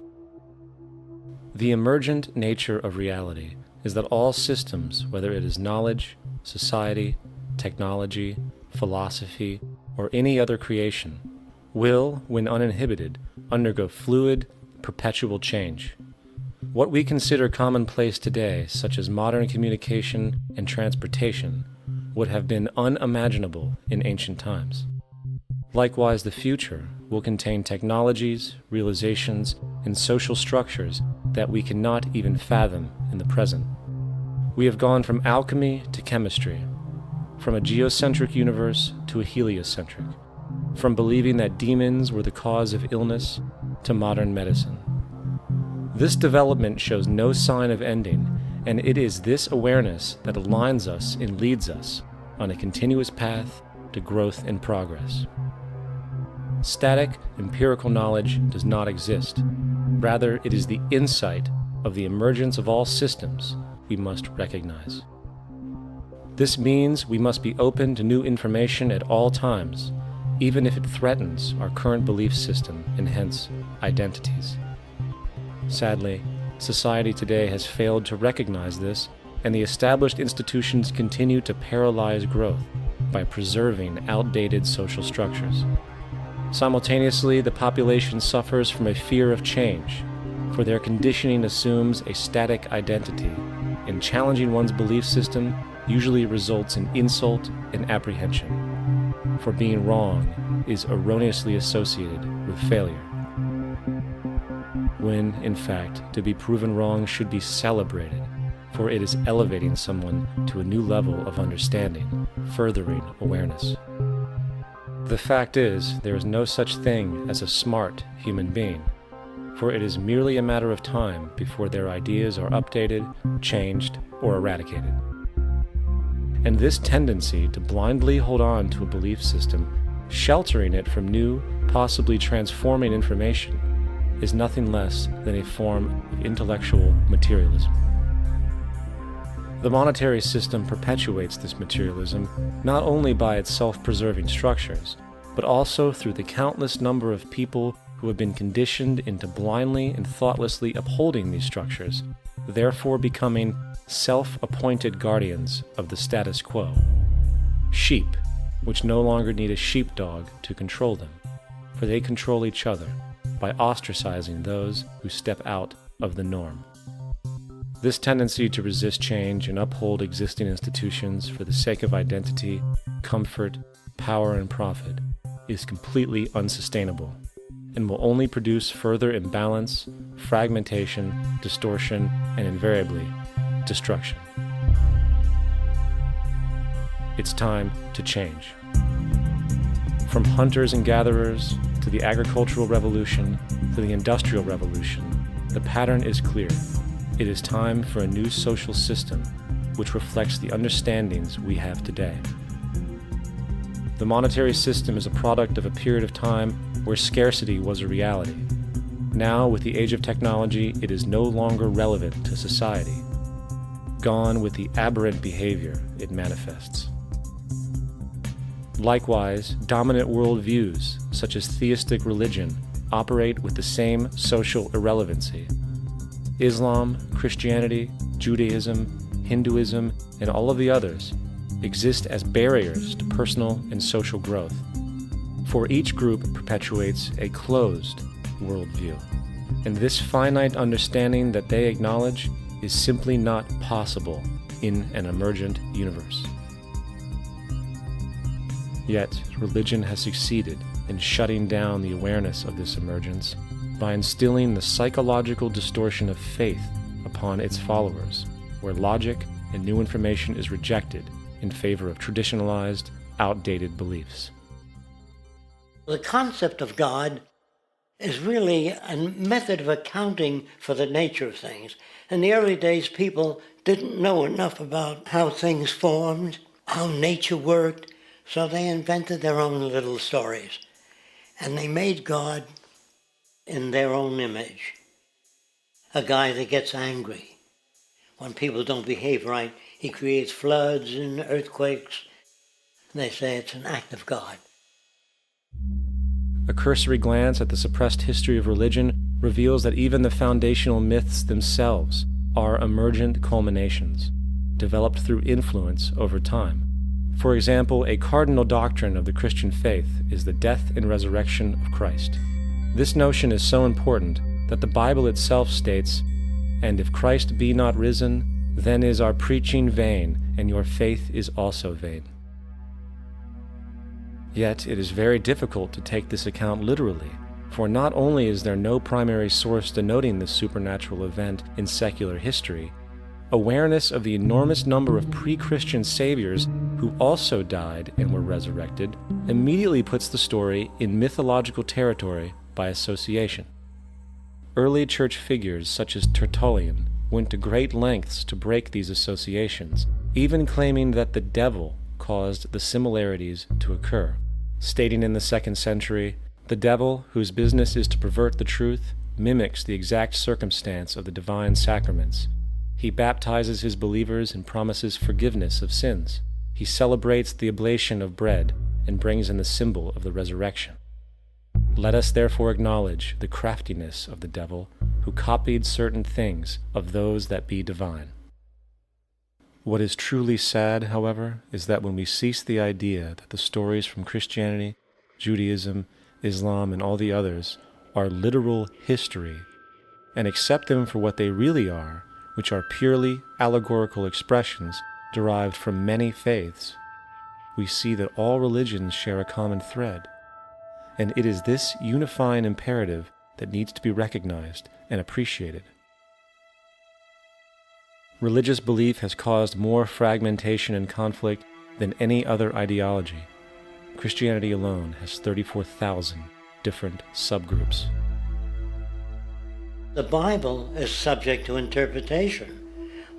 The emergent nature of reality is that all systems, whether it is knowledge, society, technology, philosophy, or any other creation, will, when uninhibited, undergo fluid, perpetual change. What we consider commonplace today, such as modern communication and transportation, would have been unimaginable in ancient times. Likewise, the future will contain technologies, realizations, and social structures that we cannot even fathom in the present. We have gone from alchemy to chemistry, from a geocentric universe to a heliocentric, from believing that demons were the cause of illness to modern medicine. This development shows no sign of ending, and it is this awareness that aligns us and leads us on a continuous path to growth and progress. Static, empirical knowledge does not exist. Rather, it is the insight of the emergence of all systems we must recognize. This means we must be open to new information at all times, even if it threatens our current belief system and hence identities. Sadly, society today has failed to recognize this, and the established institutions continue to paralyze growth by preserving outdated social structures. Simultaneously, the population suffers from a fear of change, for their conditioning assumes a static identity, and challenging one's belief system usually results in insult and apprehension, for being wrong is erroneously associated with failure, when, in fact, to be proven wrong should be celebrated, for it is elevating someone to a new level of understanding, furthering awareness. The fact is, there is no such thing as a smart human being, for it is merely a matter of time before their ideas are updated, changed, or eradicated. And this tendency to blindly hold on to a belief system, sheltering it from new, possibly transforming information, is nothing less than a form of intellectual materialism. The monetary system perpetuates this materialism not only by its self-preserving structures, but also through the countless number of people who have been conditioned into blindly and thoughtlessly upholding these structures, therefore becoming self-appointed guardians of the status quo. Sheep, which no longer need a sheepdog to control them, for they control each other by ostracizing those who step out of the norm. This tendency to resist change and uphold existing institutions for the sake of identity, comfort, power, and profit is completely unsustainable and will only produce further imbalance, fragmentation, distortion, and invariably, destruction. It's time to change. From hunters and gatherers to the agricultural revolution to the industrial revolution, the pattern is clear. It is time for a new social system which reflects the understandings we have today. The monetary system is a product of a period of time where scarcity was a reality. Now, with the age of technology, it is no longer relevant to society. Gone with the aberrant behavior it manifests. Likewise, dominant worldviews, such as theistic religion, operate with the same social irrelevancy. Islam, Christianity, Judaism, Hinduism, and all of the others exist as barriers to personal and social growth, for each group perpetuates a closed worldview, and this finite understanding that they acknowledge is simply not possible in an emergent universe. Yet, religion has succeeded in shutting down the awareness of this emergence by instilling the psychological distortion of faith upon its followers, where logic and new information is rejected in favor of traditionalized, outdated beliefs. The concept of God is really a method of accounting for the nature of things. In the early days, people didn't know enough about how things formed, how nature worked, so they invented their own little stories. And they made God in their own image. A guy that gets angry. When people don't behave right, he creates floods and earthquakes. They say it's an act of God. A cursory glance at the suppressed history of religion reveals that even the foundational myths themselves are emergent culminations, developed through influence over time. For example, a cardinal doctrine of the Christian faith is the death and resurrection of Christ. This notion is so important that the Bible itself states, "And if Christ be not risen, then is our preaching vain, and your faith is also vain." Yet it is very difficult to take this account literally, for not only is there no primary source denoting this supernatural event in secular history, awareness of the enormous number of pre-Christian saviors who also died and were resurrected immediately puts the story in mythological territory by association. Early church figures such as Tertullian went to great lengths to break these associations, even claiming that the devil caused the similarities to occur, stating in the 2nd century, "The devil, whose business is to pervert the truth, mimics the exact circumstance of the divine sacraments. He baptizes his believers and promises forgiveness of sins. He celebrates the oblation of bread and brings in the symbol of the resurrection. Let us therefore acknowledge the craftiness of the devil, who copied certain things of those that be divine." What is truly sad, however, is that when we cease the idea that the stories from Christianity, Judaism, Islam, and all the others are literal history, and accept them for what they really are, which are purely allegorical expressions derived from many faiths, we see that all religions share a common thread, and it is this unifying imperative that needs to be recognized and appreciated. Religious belief has caused more fragmentation and conflict than any other ideology. Christianity alone has 34,000 different subgroups. The Bible is subject to interpretation.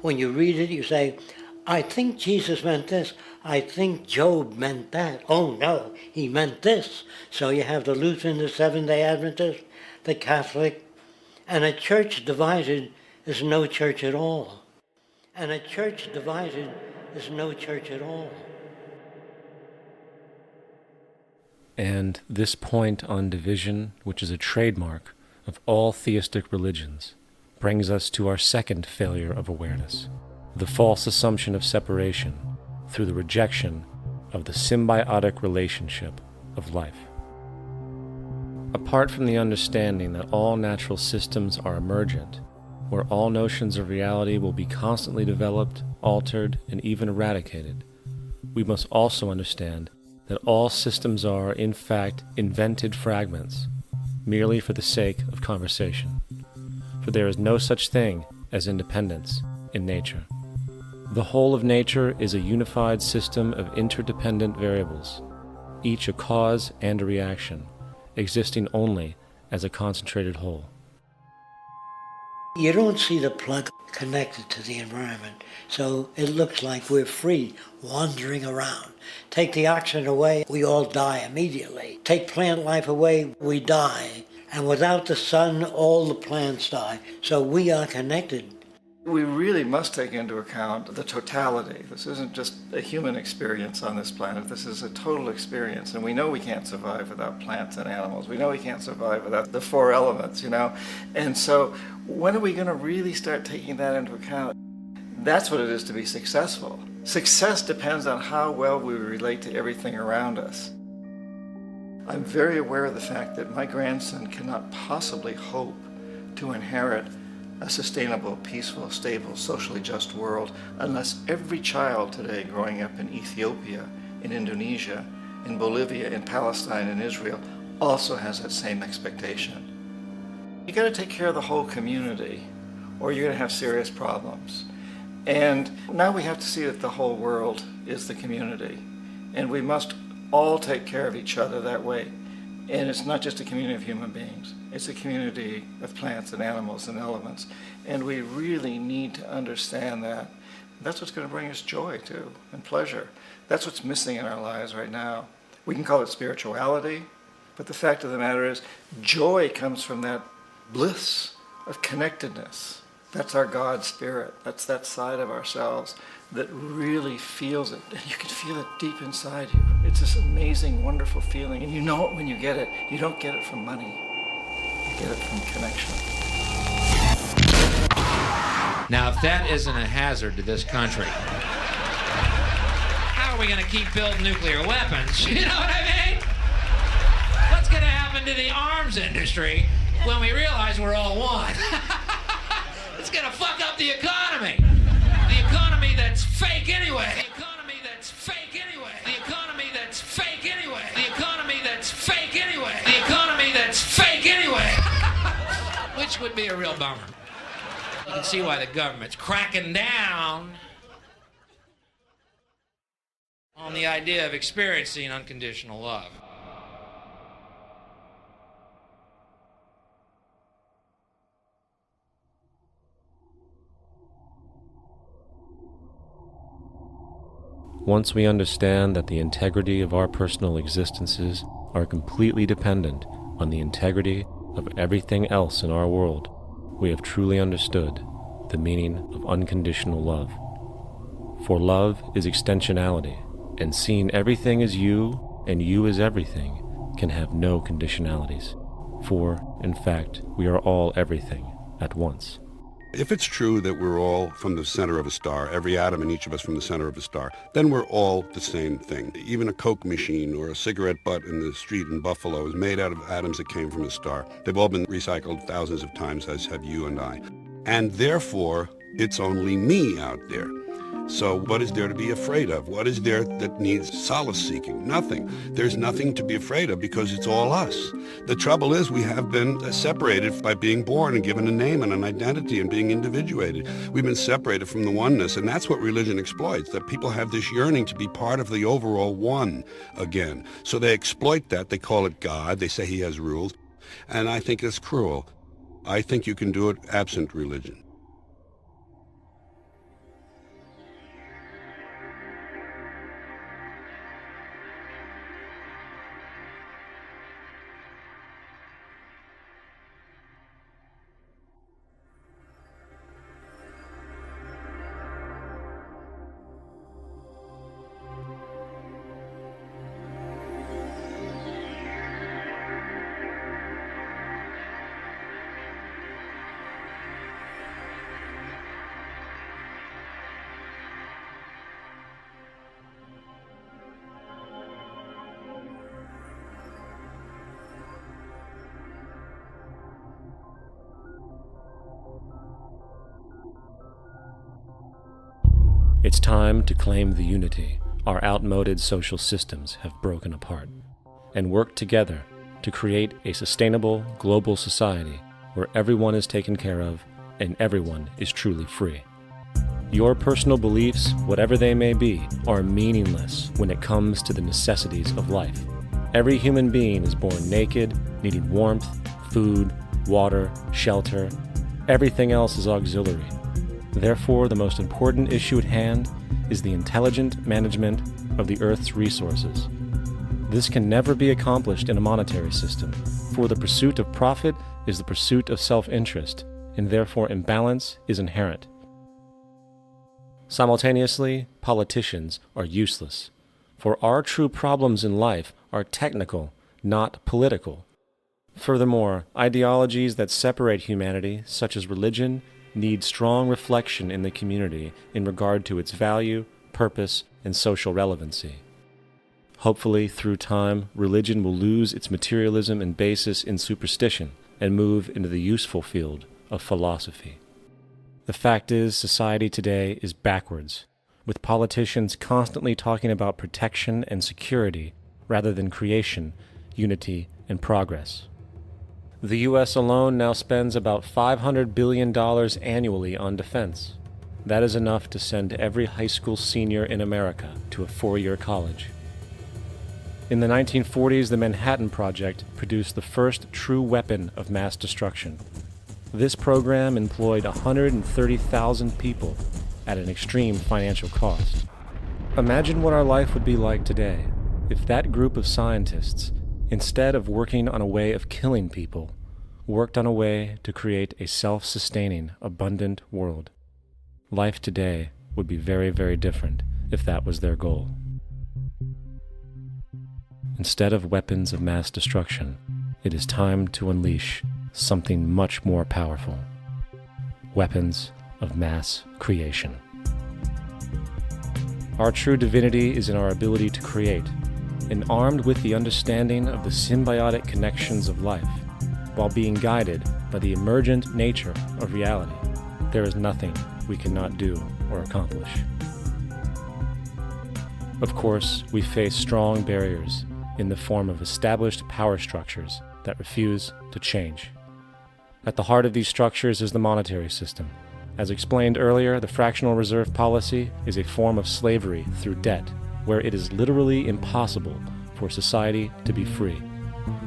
When you read it, you say, I think Jesus meant this. I think Job meant that. Oh no, he meant this. So you have the Lutheran, the Seventh-day Adventist, the Catholic, and a church divided is no church at all. And a church divided is no church at all. And this point on division, which is a trademark of all theistic religions, brings us to our second failure of awareness, the false assumption of separation through the rejection of the symbiotic relationship of life. Apart from the understanding that all natural systems are emergent, where all notions of reality will be constantly developed, altered, and even eradicated, we must also understand that all systems are, in fact, invented fragments, merely for the sake of conversation. For there is no such thing as independence in nature. The whole of nature is a unified system of interdependent variables, each a cause and a reaction, existing only as a concentrated whole. You don't see the plug connected to the environment, so it looks like we're free, wandering around. Take the oxygen away, we all die immediately. Take plant life away, we die. And without the sun, all the plants die. So we are connected. We really must take into account the totality. This isn't just a human experience on this planet. This is a total experience. And we know we can't survive without plants and animals. We know we can't survive without the four elements, you know. And so when are we going to really start taking that into account? That's what it is to be successful. Success depends on how well we relate to everything around us. I'm very aware of the fact that my grandson cannot possibly hope to inherit a sustainable, peaceful, stable, socially just world unless every child today growing up in Ethiopia, in Indonesia, in Bolivia, in Palestine, in Israel also has that same expectation. You got to take care of the whole community or you're going to have serious problems. And now we have to see that the whole world is the community and we must all take care of each other that way. And it's not just a community of human beings. It's a community of plants and animals and elements. And we really need to understand that. That's what's going to bring us joy, too, and pleasure. That's what's missing in our lives right now. We can call it spirituality, but the fact of the matter is joy comes from that bliss of connectedness. That's our God spirit. That's that side of ourselves that really feels it. And you can feel it deep inside you. It's this amazing, wonderful feeling. And you know it when you get it. You don't get it from money. You get it from connection. Now, if that isn't a hazard to this country, how are we going to keep building nuclear weapons? You know what I mean? What's going to happen to the arms industry when we realize we're all one? It's going to fuck up the economy. The economy that's fake anyway. The economy that's fake anyway. The economy that's fake anyway. The economy that's fake anyway. The economy that's fake anyway. Which would be a real bummer. You can see why the government's cracking down on the idea of experiencing unconditional love. Once we understand that the integrity of our personal existences are completely dependent on the integrity of everything else in our world, we have truly understood the meaning of unconditional love. For love is extensionality, and seeing everything as you and you as everything can have no conditionalities. For, in fact, we are all everything at once. If it's true that we're all from the center of a star, every atom in each of us from the center of a star, then we're all the same thing. Even a Coke machine or a cigarette butt in the street in Buffalo is made out of atoms that came from a star. They've all been recycled thousands of times, as have you and I. And therefore, it's only me out there. So what is there to be afraid of? What is there that needs solace seeking? Nothing. There's nothing to be afraid of because it's all us. The trouble is we have been separated by being born and given a name and an identity and being individuated. We've been separated from the oneness, and that's what religion exploits, that people have this yearning to be part of the overall one again. So they exploit that. They call it God. They say he has rules. And I think it's cruel. I think you can do it absent religion. It's time to claim the unity our outmoded social systems have broken apart, and work together to create a sustainable global society where everyone is taken care of and everyone is truly free. Your personal beliefs, whatever they may be, are meaningless when it comes to the necessities of life. Every human being is born naked, needing warmth, food, water, shelter. Everything else is auxiliary. Therefore, the most important issue at hand is the intelligent management of the Earth's resources. This can never be accomplished in a monetary system, for the pursuit of profit is the pursuit of self-interest, and therefore imbalance is inherent. Simultaneously, politicians are useless, for our true problems in life are technical, not political. Furthermore, ideologies that separate humanity, such as religion, need strong reflection in the community in regard to its value, purpose, and social relevancy. Hopefully, through time, religion will lose its materialism and basis in superstition and move into the useful field of philosophy. The fact is, society today is backwards, with politicians constantly talking about protection and security rather than creation, unity, and progress. The U.S. alone now spends about $500 billion annually on defense. That is enough to send every high school senior in America to a 4-year college. In the 1940s, the Manhattan Project produced the first true weapon of mass destruction. This program employed 130,000 people at an extreme financial cost. Imagine what our life would be like today if that group of scientists, instead of working on a way of killing people, worked on a way to create a self-sustaining, abundant world. Life today would be very, very different if that was their goal. Instead of weapons of mass destruction, it is time to unleash something much more powerful. Weapons of mass creation. Our true divinity is in our ability to create, and armed with the understanding of the symbiotic connections of life, while being guided by the emergent nature of reality, there is nothing we cannot do or accomplish. Of course, we face strong barriers in the form of established power structures that refuse to change. At the heart of these structures is the monetary system. As explained earlier, the fractional reserve policy is a form of slavery through debt, where it is literally impossible for society to be free.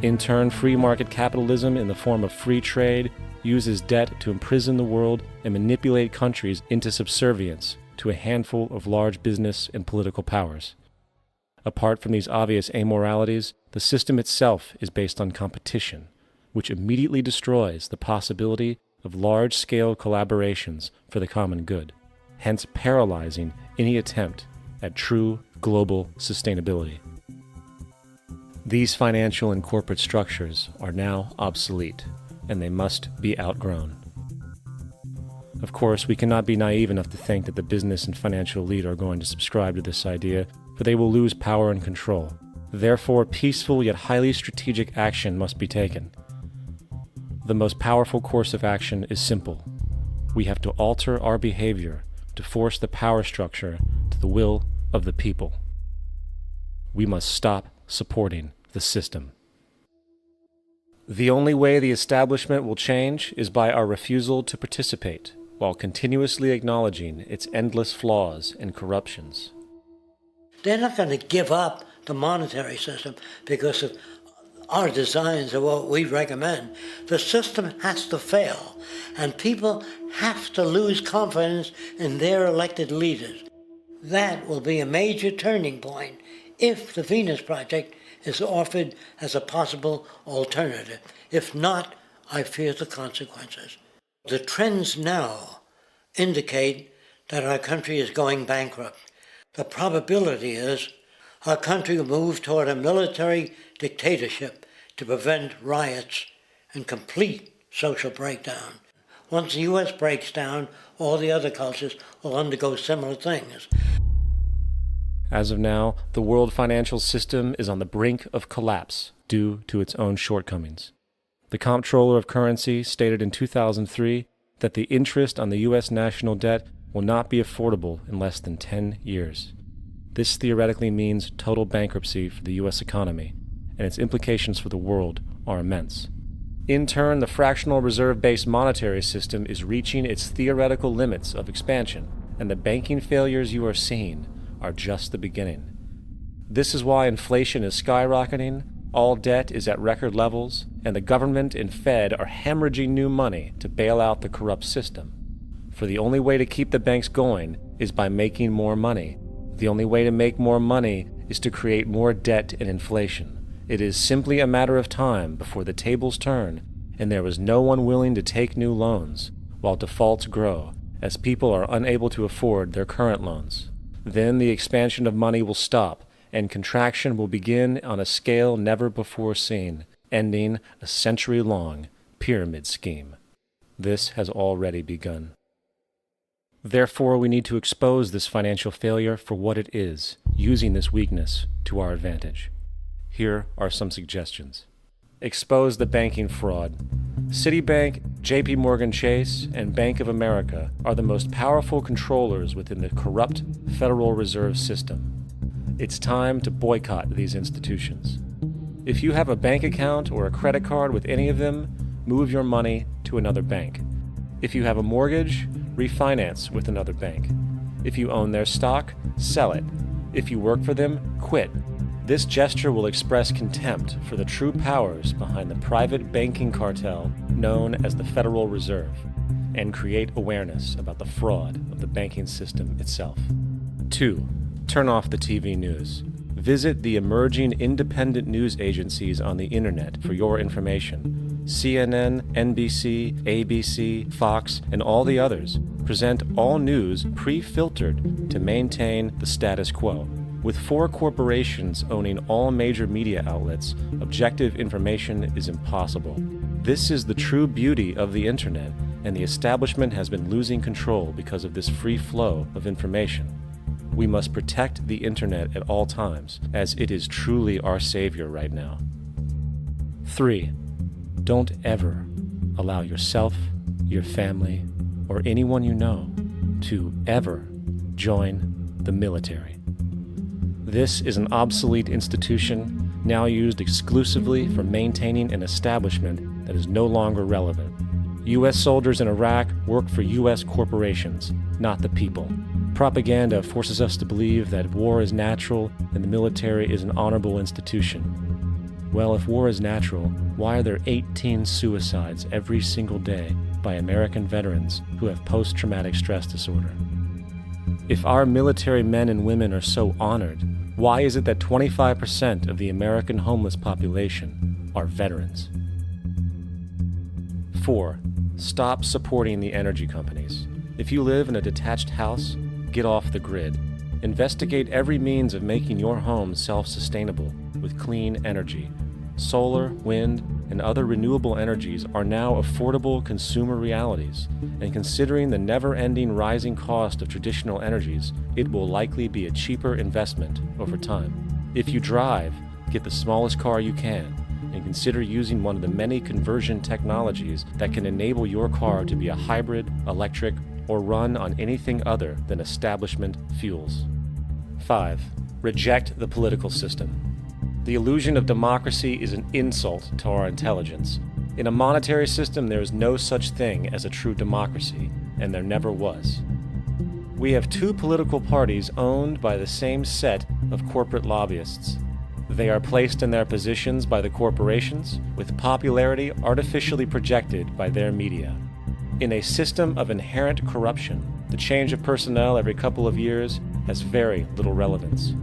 In turn, free market capitalism in the form of free trade uses debt to imprison the world and manipulate countries into subservience to a handful of large business and political powers. Apart from these obvious amoralities, the system itself is based on competition, which immediately destroys the possibility of large-scale collaborations for the common good, hence paralyzing any attempt at true global sustainability. These financial and corporate structures are now obsolete, and they must be outgrown. Of course, we cannot be naive enough to think that the business and financial elite are going to subscribe to this idea, for they will lose power and control. Therefore, peaceful yet highly strategic action must be taken. The most powerful course of action is simple. We have to alter our behavior to force the power structure to the will of the people. We must stop supporting the system. The only way the establishment will change is by our refusal to participate, while continuously acknowledging its endless flaws and corruptions. They're not going to give up the monetary system because of our designs of what we recommend. The system has to fail, and people have to lose confidence in their elected leaders. That will be a major turning point if the Venus Project is offered as a possible alternative. If not, I fear the consequences. The trends now indicate that our country is going bankrupt. The probability is our country will move toward a military dictatorship to prevent riots and complete social breakdown. Once the U.S. breaks down, all the other cultures will undergo similar things. As of now, the world financial system is on the brink of collapse due to its own shortcomings. The Comptroller of Currency stated in 2003 that the interest on the U.S. national debt will not be affordable in less than 10 years. This theoretically means total bankruptcy for the U.S. economy, and its implications for the world are immense. In turn, the fractional reserve-based monetary system is reaching its theoretical limits of expansion, and the banking failures you are seeing are just the beginning. This is why inflation is skyrocketing, all debt is at record levels, and the government and Fed are hemorrhaging new money to bail out the corrupt system. For the only way to keep the banks going is by making more money. The only way to make more money is to create more debt and inflation. It is simply a matter of time before the tables turn, and there is no one willing to take new loans, while defaults grow, as people are unable to afford their current loans. Then the expansion of money will stop, and contraction will begin on a scale never before seen, ending a century-long pyramid scheme. This has already begun. Therefore, we need to expose this financial failure for what it is, using this weakness to our advantage. Here are some suggestions. Expose the banking fraud. Citibank, JP Morgan Chase, and Bank of America are the most powerful controllers within the corrupt Federal Reserve System. It's time to boycott these institutions. If you have a bank account or a credit card with any of them, move your money to another bank. If you have a mortgage, refinance with another bank. If you own their stock, sell it. If you work for them, quit. This gesture will express contempt for the true powers behind the private banking cartel known as the Federal Reserve, and create awareness about the fraud of the banking system itself. 2. Turn off the TV news. Visit the emerging independent news agencies on the internet for your information. CNN, NBC, ABC, Fox, and all the others present all news pre-filtered to maintain the status quo. With 4 corporations owning all major media outlets, objective information is impossible. This is the true beauty of the internet, and the establishment has been losing control because of this free flow of information. We must protect the internet at all times, as it is truly our savior right now. 3. Don't ever allow yourself, your family, or anyone you know to ever join the military. This is an obsolete institution now used exclusively for maintaining an establishment that is no longer relevant. U.S. soldiers in Iraq work for U.S. corporations, not the people. Propaganda forces us to believe that war is natural and the military is an honorable institution. Well, if war is natural, why are there 18 suicides every single day by American veterans who have post-traumatic stress disorder? If our military men and women are so honored, why is it that 25% of the American homeless population are veterans? 4. Stop supporting the energy companies. If you live in a detached house, get off the grid. Investigate every means of making your home self-sustainable with clean energy. Solar, wind, and other renewable energies are now affordable consumer realities, and considering the never-ending rising cost of traditional energies, it will likely be a cheaper investment over time. If you drive, get the smallest car you can, and consider using one of the many conversion technologies that can enable your car to be a hybrid, electric, or run on anything other than establishment fuels. 5. Reject the political system. The illusion of democracy is an insult to our intelligence. In a monetary system, there is no such thing as a true democracy, and there never was. We have two political parties owned by the same set of corporate lobbyists. They are placed in their positions by the corporations, with popularity artificially projected by their media. In a system of inherent corruption, the change of personnel every couple of years has very little relevance.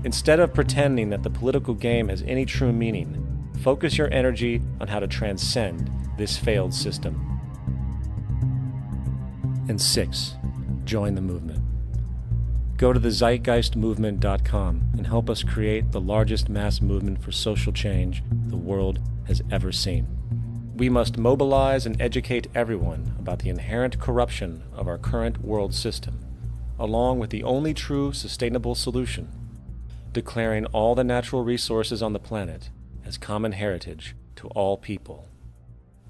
Instead of pretending that the political game has any true meaning, focus your energy on how to transcend this failed system. And 6. Join the movement. Go to the zeitgeistmovement.com and help us create the largest mass movement for social change the world has ever seen. We must mobilize and educate everyone about the inherent corruption of our current world system, along with the only true sustainable solution, declaring all the natural resources on the planet as common heritage to all people,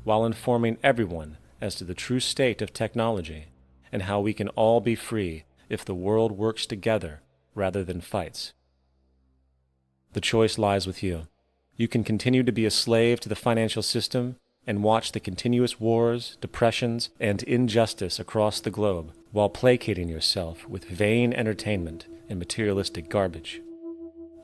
while informing everyone as to the true state of technology and how we can all be free if the world works together rather than fights. The choice lies with you. You can continue to be a slave to the financial system and watch the continuous wars, depressions, and injustice across the globe while placating yourself with vain entertainment and materialistic garbage.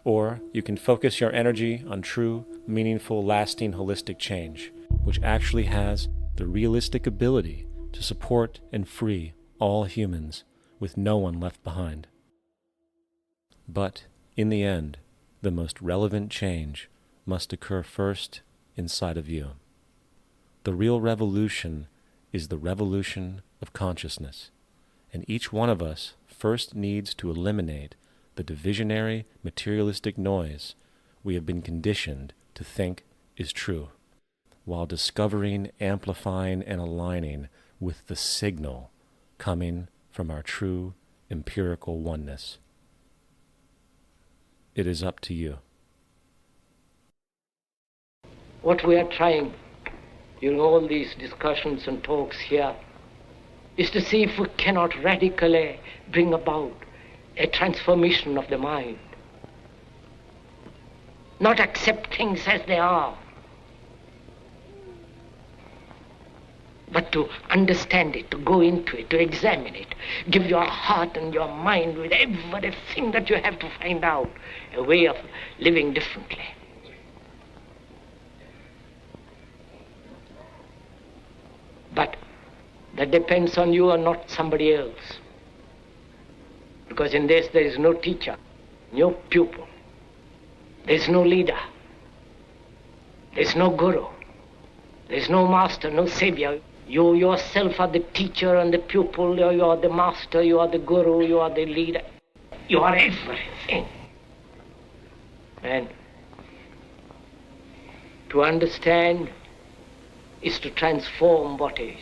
Or you can focus your energy on true, meaningful, lasting, holistic change, which actually has the realistic ability to support and free all humans with no one left behind. But in the end, the most relevant change must occur first inside of you. The real revolution is the revolution of consciousness, and each one of us first needs to eliminate the divisionary, materialistic noise we have been conditioned to think is true, while discovering, amplifying, and aligning with the signal coming from our true empirical oneness. It is up to you. What we are trying during all these discussions and talks here is to see if we cannot radically bring about a transformation of the mind. Not accept things as they are, but to understand it, to go into it, to examine it, give your heart and your mind with everything that you have to find out a way of living differently. But that depends on you and not somebody else. Because in this there is no teacher, no pupil, there is no leader, there is no guru, there is no master, no savior. You yourself are the teacher and the pupil, you are the master, you are the guru, you are the leader. You are everything. And to understand is to transform what is.